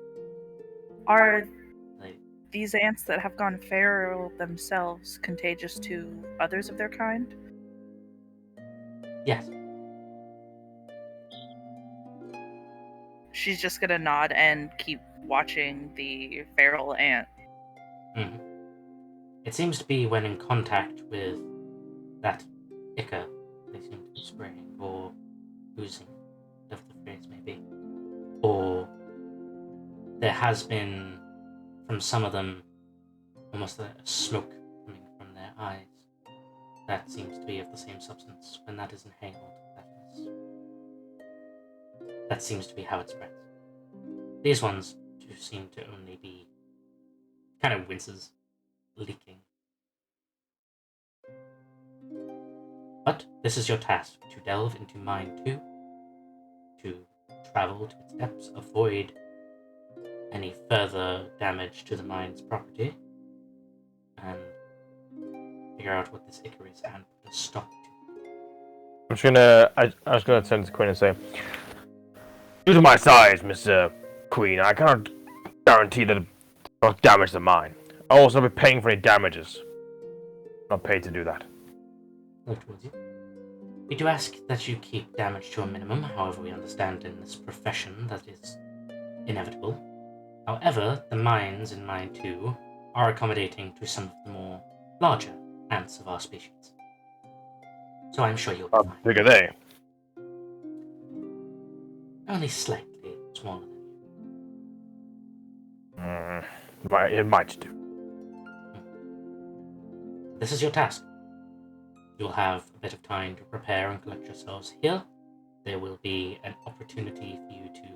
Are They, these ants that have gone feral themselves contagious to others of their kind? yes. She's just gonna nod and keep watching the feral ant. Mm-hmm. It seems to be when in contact with that ichor they seem to be spraying or oozing, whatever the phrase may be. Or there has been, from some of them, almost a smoke coming from their eyes. That seems to be of the same substance. When that is inhaled, that seems to be how it spreads. These ones do seem to only be kind of winces, leaking. But this is your task, to delve into Mine 2, to travel to its depths, avoid any further damage to the mine's property, and figure out what this ichor is and put a stop to it. I was gonna turn to Queen and say, due to my size, Miss Queen, I cannot guarantee that it will not damage the mine. I'll also be paying for any damages. I'm not paid to do that. Look towards you. We do ask that you keep damage to a minimum, however we understand in this profession that is inevitable. However, the mines in Mine 2 are accommodating to some of the more larger ants of our species. So I'm sure you'll be How fine. big are they? Only slightly smaller than you. It might do. This is your task. You'll have a bit of time to prepare and collect yourselves here. There will be an opportunity for you to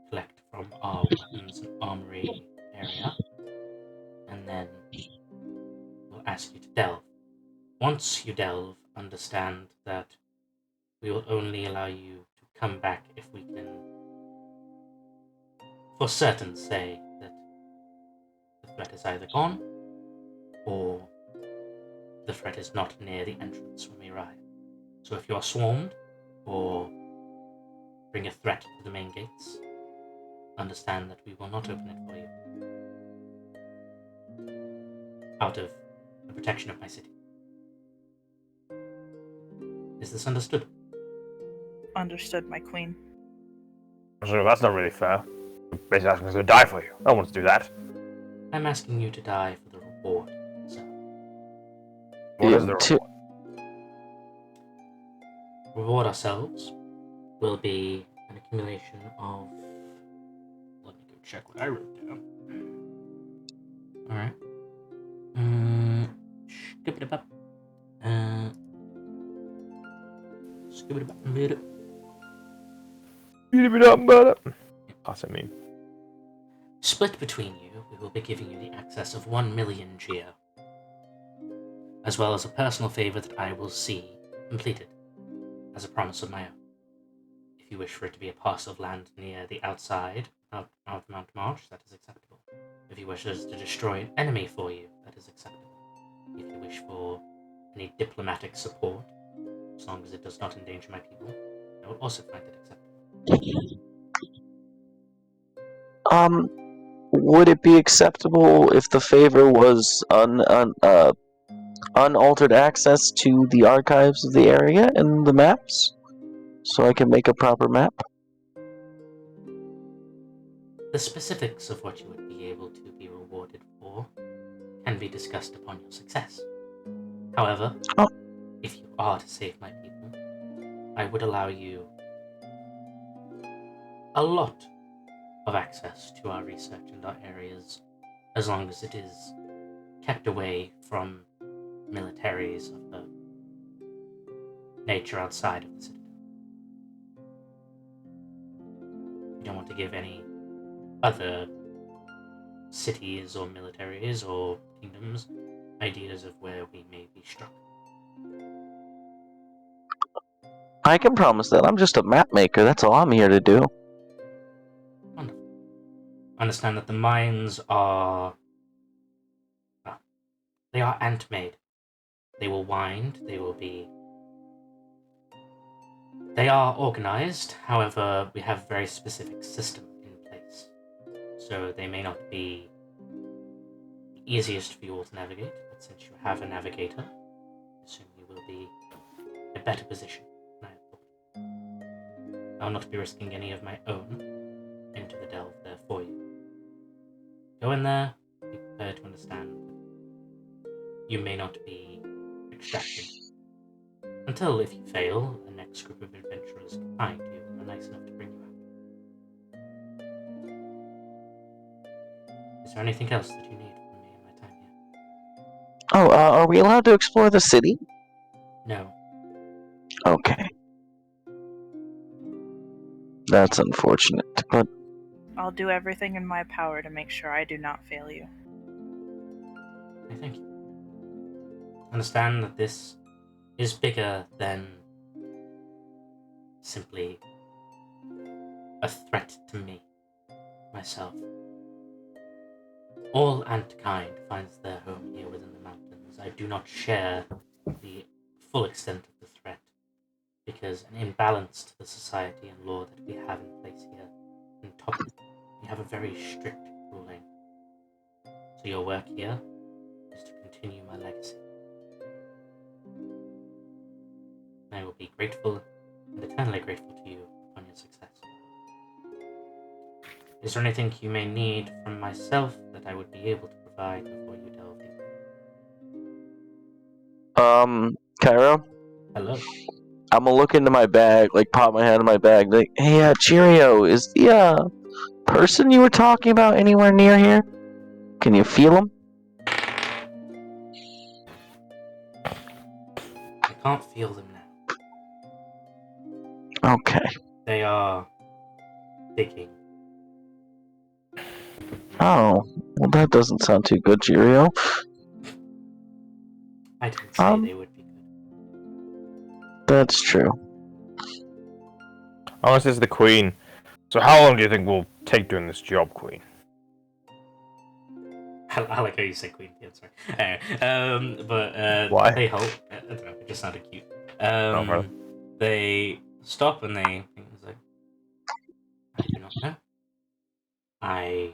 collect from our weapons and armory area. And then we'll ask you to delve. Once you delve, understand that we will only allow you to come back if we can for certain say that the threat is either gone or the threat is not near the entrance when we arrive. So if you are swarmed or bring a threat to the main gates, understand that we will not open it for you. Out of the protection of my city. Is this understood? Understood, my queen. So that's not really fair. You're basically asking us to die for you. I don't want to do that. I'm asking you to die for the reward. So, What is the To- reward? reward ourselves will be an accumulation of. Let me go check what I wrote down. Alright. Skip-it-up. Skip-it-up. Pass it me. Split between you, we will be giving you the access of 1 million geo, as well as a personal favor that I will see completed, as a promise of my own. If you wish for it to be a parcel of land near the outside of Mount March, that is acceptable. If you wish us to destroy an enemy for you, that is acceptable. If you wish for any diplomatic support, as long as it does not endanger my people, I will also find it acceptable. Would it be acceptable if the favor was unaltered access to the archives of the area and the maps, so I can make a proper map? The specifics of what you would be able to be rewarded for can be discussed upon your success. However, if you are to save my people, I would allow you a lot of access to our research and our areas, as long as it is kept away from militaries of the nature outside of the citadel. You don't want to give any other cities or militaries or kingdoms ideas of where we may be struck. I can promise that. I'm just a map maker. That's all I'm here to do. Wonderful. Understand that the mines are... well, they are ant-made. They will wind, they will be... They are organized, however, we have a very specific system in place. So they may not be the easiest for you all to navigate, but since you have a navigator, I assume you will be in a better position than I have thought. I will not be risking any of my own into the delve there for you. Go in there, be prepared to understand that you may not be extracted until, if you fail, the next group of adventurers can find you and are nice enough to bring you out. Is there anything else that you need from me in my time here? Oh, are we allowed to explore the city? No. Okay. That's unfortunate, but I'll do everything in my power to make sure I do not fail you. I thank you. Understand that this is bigger than simply a threat to me, myself. All antkind finds their home here within the mountains. I do not share the full extent of the threat, because an imbalance to the society and law that we have in place here, on top of it, we have a very strict ruling. So your work here is to continue my legacy. I will be grateful and eternally grateful to you upon your success. Is there anything you may need from myself that I would be able to provide before you delve deeper? Cairo, Hello. I'm gonna look into my bag, like pop my hand in my bag, like, hey, Cheerio, is the person you were talking about anywhere near here? Can you feel him? I can't feel them now. Okay. They are digging. Oh, well, that doesn't sound too good, Cheerio. I didn't say they would be good. That's true. Oh, this is the Queen. So how long do you think we'll take doing this job, Queen? I like how you say queen. Yeah, sorry. But Why? they help. I don't know. It just sounded cute. really? They stop and they think, it's like, I do not know. I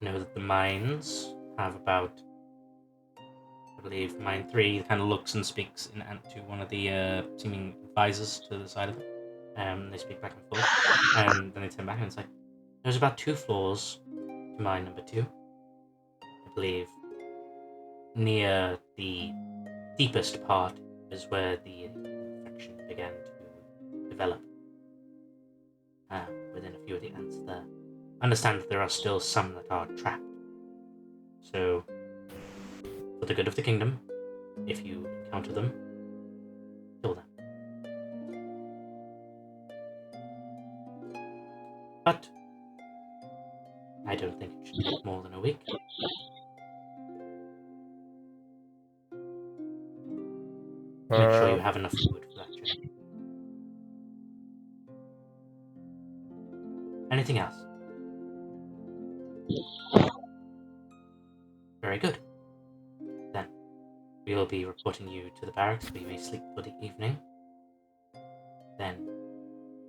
know that the mines have about, I believe, mine 3 kind of looks and speaks to one of the seeming advisors to the side of them. They speak back and forth, and then they turn back and it's like, there's about 2 floors to mine number 2. I believe near the deepest part is where the infection began to develop. Within a few of the ants there. Understand that there are still some that are trapped. So, for the good of the kingdom, if you encounter them, kill them. But I don't think it should take more than a week. Make sure you have enough food for that journey. Anything else? Very good. Then, we will be reporting you to the barracks where you may sleep for the evening. Then,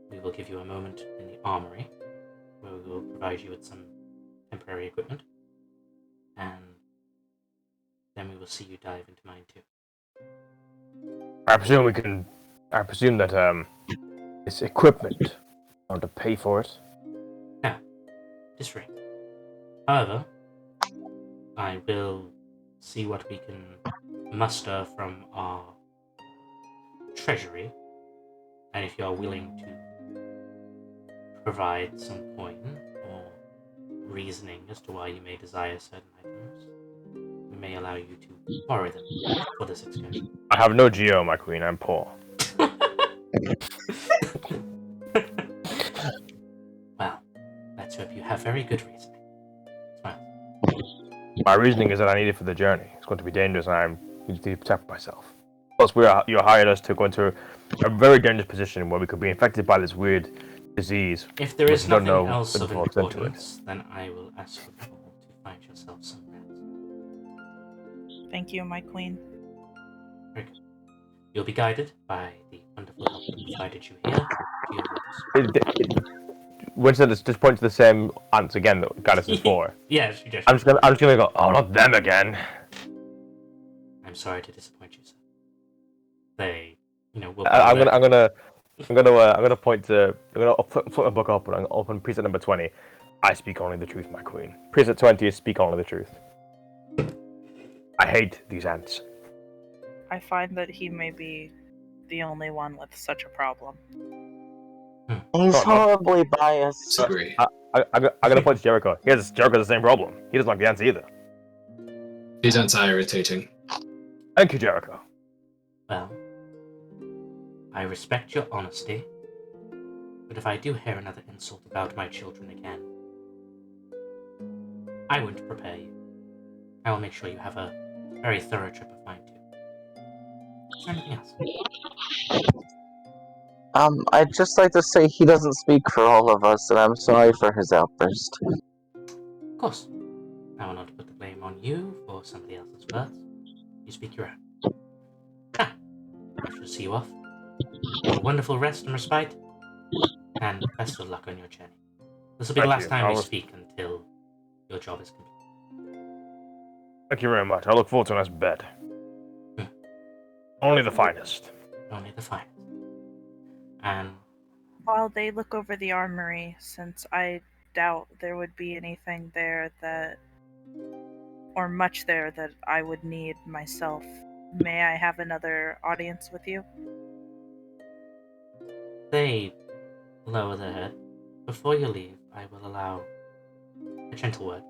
we will give you a moment in the armory, where we will provide you with some temporary equipment. And then we will see you dive into mine 2. I presume that it's equipment. I want to pay for it. No, it is free. However, I will see what we can muster from our treasury, and if you are willing to provide some coin or reasoning as to why you may desire certain items, we may allow you to borrow them for this excursion. I have no geo, my queen. I'm poor. Well, let's hope you have very good reasoning. Smile. My reasoning is that I need it for the journey. It's going to be dangerous, and I need to protect myself. Plus, you hired us to go into a very dangerous position where we could be infected by this weird disease. If there is We don't nothing know else the of defaults into it. importance, then I will ask you all to find yourself some rest. Thank you, my queen. Very good. You'll be guided by the wonderful help that provided you here to your rooms. Winston just point to the same ants again that got us before. Yeah, she just. I'm just gonna go. Oh, not them again. I'm sorry to disappoint you, sir. They, will. I'm gonna point to. I'm gonna flip my book up and I'm gonna open preset number 20. I speak only the truth, my queen. Preset 20 is speak only the truth. I hate these ants. I find that he may be the only one with such a problem. He's No, no. horribly biased. Disagree. I'm gonna point to Jericho. Jericho has the same problem. He doesn't like the ants either. These ants are irritating. Thank you, Jericho. Well, I respect your honesty, but if I do hear another insult about my children again, I won't prepare you. I will make sure you have a very thorough trip of mine too. Is there anything else? I'd just like to say he doesn't speak for all of us, and I'm sorry for his outburst. Of course. I will not put the blame on you for somebody else's words. You speak your own. I shall see you off. Have a wonderful rest and respite, and best of luck on your journey. This will be the Thank last you. time we speak until your job is complete. Thank you very much. I look forward to a nice bed. Only the finest. Only the finest. And While they look over the armory, since I doubt there would be anything there or much there that I would need myself, may I have another audience with you? they lower their head. Before you leave, I will allow a gentle word.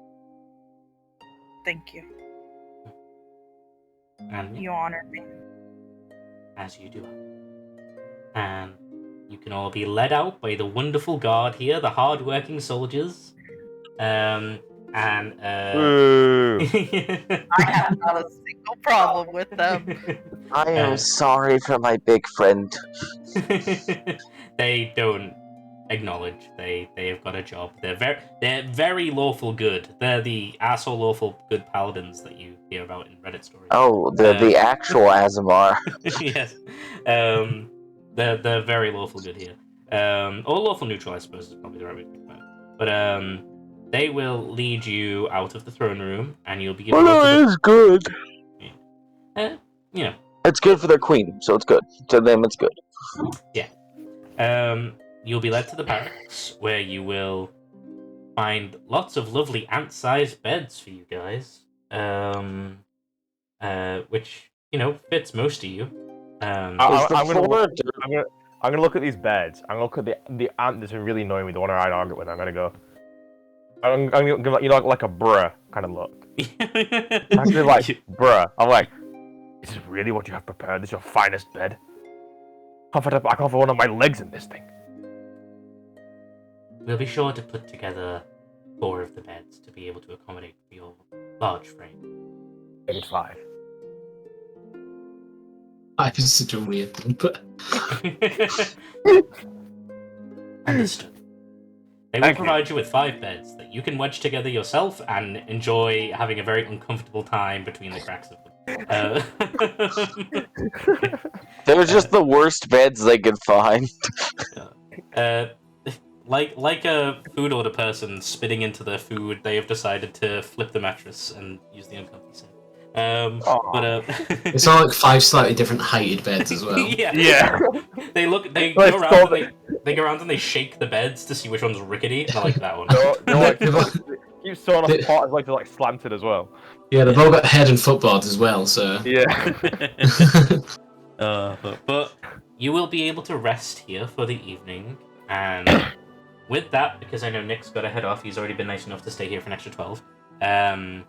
Thank you. And You honored me. as you do. And you can all be led out by the wonderful guard here, the hard-working soldiers. Woo! I have not a single problem with them. I am sorry for my big friend. They don't acknowledge they have got a job. They're very lawful good. They're the asshole lawful good paladins that you hear about in Reddit stories. Oh, the actual Azamar. Yes, they're very lawful good here. Or lawful neutral, I suppose, is probably the right way to think about it. But they will lead you out of the throne room, and you'll be given. Well, no, it's good. You know. It's good for their queen, so it's good. To them, it's good. You'll be led to the barracks, where you will find lots of lovely ant-sized beds for you guys. Which fits most of you. I'm Is the gonna floor look, I'm gonna look at these beds. I'm gonna look at the ant that's really annoying me, the one I argue with. I'm gonna go. I'm gonna give like a bruh kind of look. I'm gonna like bruh. I'm like, is this really what you have prepared? This is your finest bed? I can't fit one of my legs in this thing. We'll be sure to put together 4 of the beds to be able to accommodate for your large frame. Maybe 5. 5 is such a weird thing, but Understood. They will provide you with 5 beds that you can wedge together yourself and enjoy having a very uncomfortable time between the cracks of them. They were just the worst beds they could find. Like a food order person spitting into their food, they have decided to flip the mattress and use the uncomfy side. it's all like 5 slightly different heighted beds as well. Yeah. They go around and they shake the beds to see which one's rickety. I like that one. You saw off part as like they're like slanted as well. Yeah, they've all got head and footboards as well, so Yeah. But you will be able to rest here for the evening, and with that, because I know Nick's got to head off, he's already been nice enough to stay here for an extra 12. Yeah.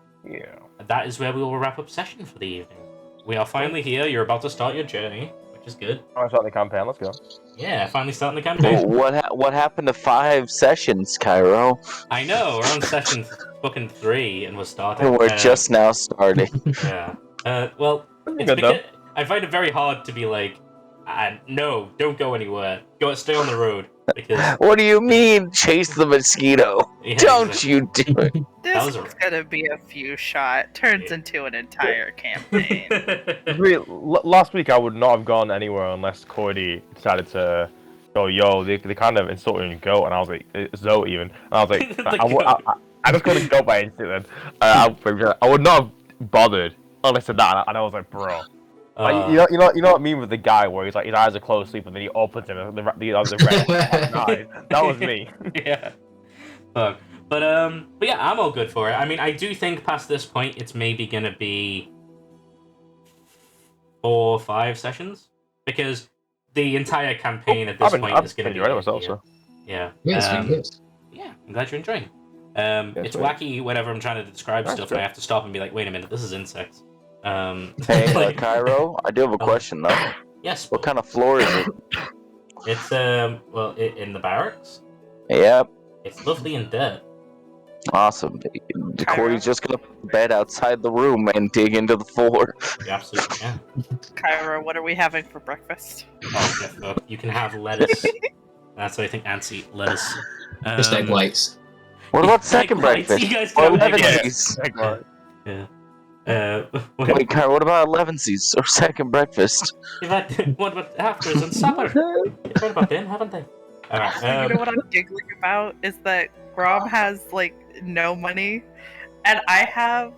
That is where we will wrap up session for the evening. We are finally here. You're about to start your journey, which is good. I'm starting the campaign. Let's go. Yeah, finally starting the campaign. What happened to 5 sessions, Cairo? I know, we're on session fucking 3 and we're starting. We're just now starting. Yeah. Well, it's Good, because I find it very hard to be like, no, don't go anywhere. Stay on the road. Because What do you mean, chase the mosquito? yeah, Don't exactly. you do it. This was is gonna be a few shot. Turns into an entire campaign. Last week I would not have gone anywhere unless Cordy decided to go, yo, they kind of insulted Goat, and I was like, Zoe even. And I was like, I just got to go by instinct then. I would not have bothered unless I said that, and I was like, bro. Like, you know what I mean with the guy where he's like his eyes are closed sleep and then he opens them and the red eyes. That was me. Yeah. But yeah, I'm all good for it. I mean, I do think past this point it's maybe gonna be 4 or 5 sessions because the entire campaign at this point is gonna be. Myself, so. Yeah. Yeah, it's been good. Yeah, I'm glad you're enjoying. It's wacky whenever I'm trying to describe stuff, and I have to stop and be like, wait a minute, this is insects. Hey, Cairo, I do have a question though. Yes. What kind of floor is it? It's in the barracks. Yep. It's lovely and dirt. Awesome. Corey's just gonna put the bed outside the room and dig into the floor. You absolutely can. Kyra, what are we having for breakfast? Oh, yeah, look, you can have lettuce. That's what I think ants eat, lettuce. Just egg whites. What about second egg whites. breakfast? You guys Or can have egg 11sies? whites. Yeah. Wait, Kyra, what about 11sies or second breakfast? What about afters and supper? You've heard about them, haven't they? Alright. You know what I'm giggling about is that Grom has like no money, and I have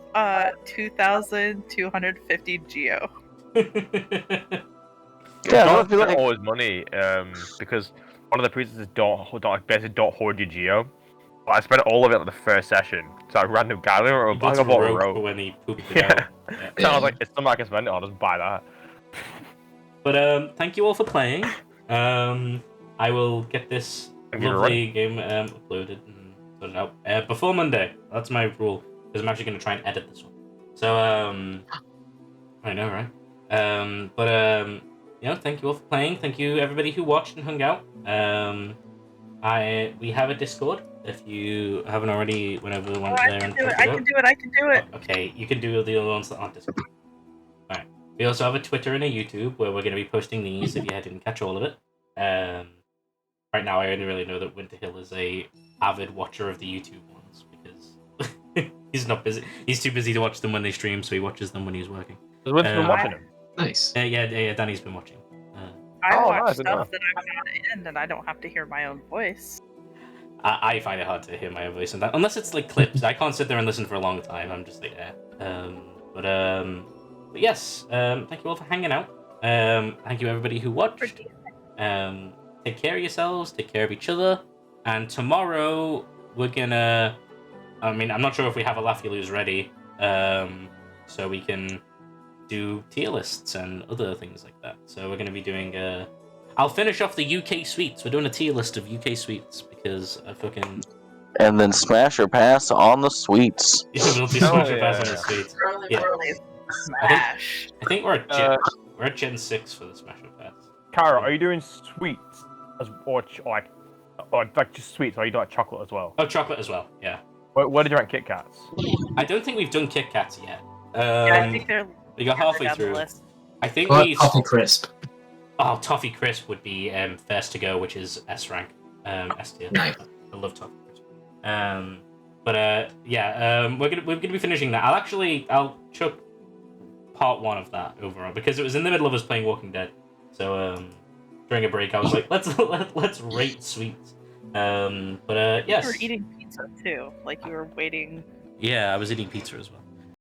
2,250 geo. Yeah, I feel like always money, because one of the priestesses don't hoard your geo. But I spent all of it on the first session, so I random gathering or I bought a rope. When he pooped it out. Yeah. So I was like, it's something I can spend it on, I'll just buy that. But thank you all for playing. I will get this lovely game uploaded and sorted out before Monday. That's my rule, because I'm actually going to try and edit this one. So I know, right? Thank you all for playing. Thank you everybody who watched and hung out. We have a Discord. If you haven't already went over one there and checked I can do it. Okay, you can do the other ones that aren't Discord. Alright. We also have a Twitter and a YouTube where we're going to be posting these if you didn't catch all of it. right now, I only really know that Winter Hill is a avid watcher of the YouTube ones because he's not busy. He's too busy to watch them when they stream, so he watches them when he's working. Has Winter been watching him? Nice. Yeah. Danny's been watching. I Oh, watch nice, stuff nice. that I'm not in, and I don't have to hear my own voice. I find it hard to hear my own voice and that, unless it's like clips. I can't sit there and listen for a long time. I'm just like, But yes, thank you all for hanging out. Thank you everybody who watched. Take care of yourselves. Take care of each other. And tomorrow we're gonna. I mean, I'm not sure if we have a Laugh You Lose ready, so we can do tier lists and other things like that. So we're gonna be doing. I'll finish off the UK sweets. We're doing a tier list of UK sweets because I fucking. And then smash or pass on the sweets. We'll do Oh, Smash or yeah. Pass on the sweets. Yeah. Smash. I think we're at Gen 6 for the Smash or Pass. Kara, are you doing sweets or like just sweets? Or are you doing like chocolate as well? Oh, chocolate as well. Yeah. Where did you rank Kit Kats? I don't think we've done Kit Kats yet. Yeah, I think they're We got halfway down the through. list. I think What we. Toffee Crisp? Oh, Toffee Crisp would be first to go, which is S rank, S tier. Nice. I love Toffee Crisp. We're gonna be finishing that. I'll chuck part 1 of that overall because it was in the middle of us playing Walking Dead. So during a break, I was like, let's rate sweets. Yes. You were eating pizza too, like you were waiting. Yeah, I was eating pizza as well.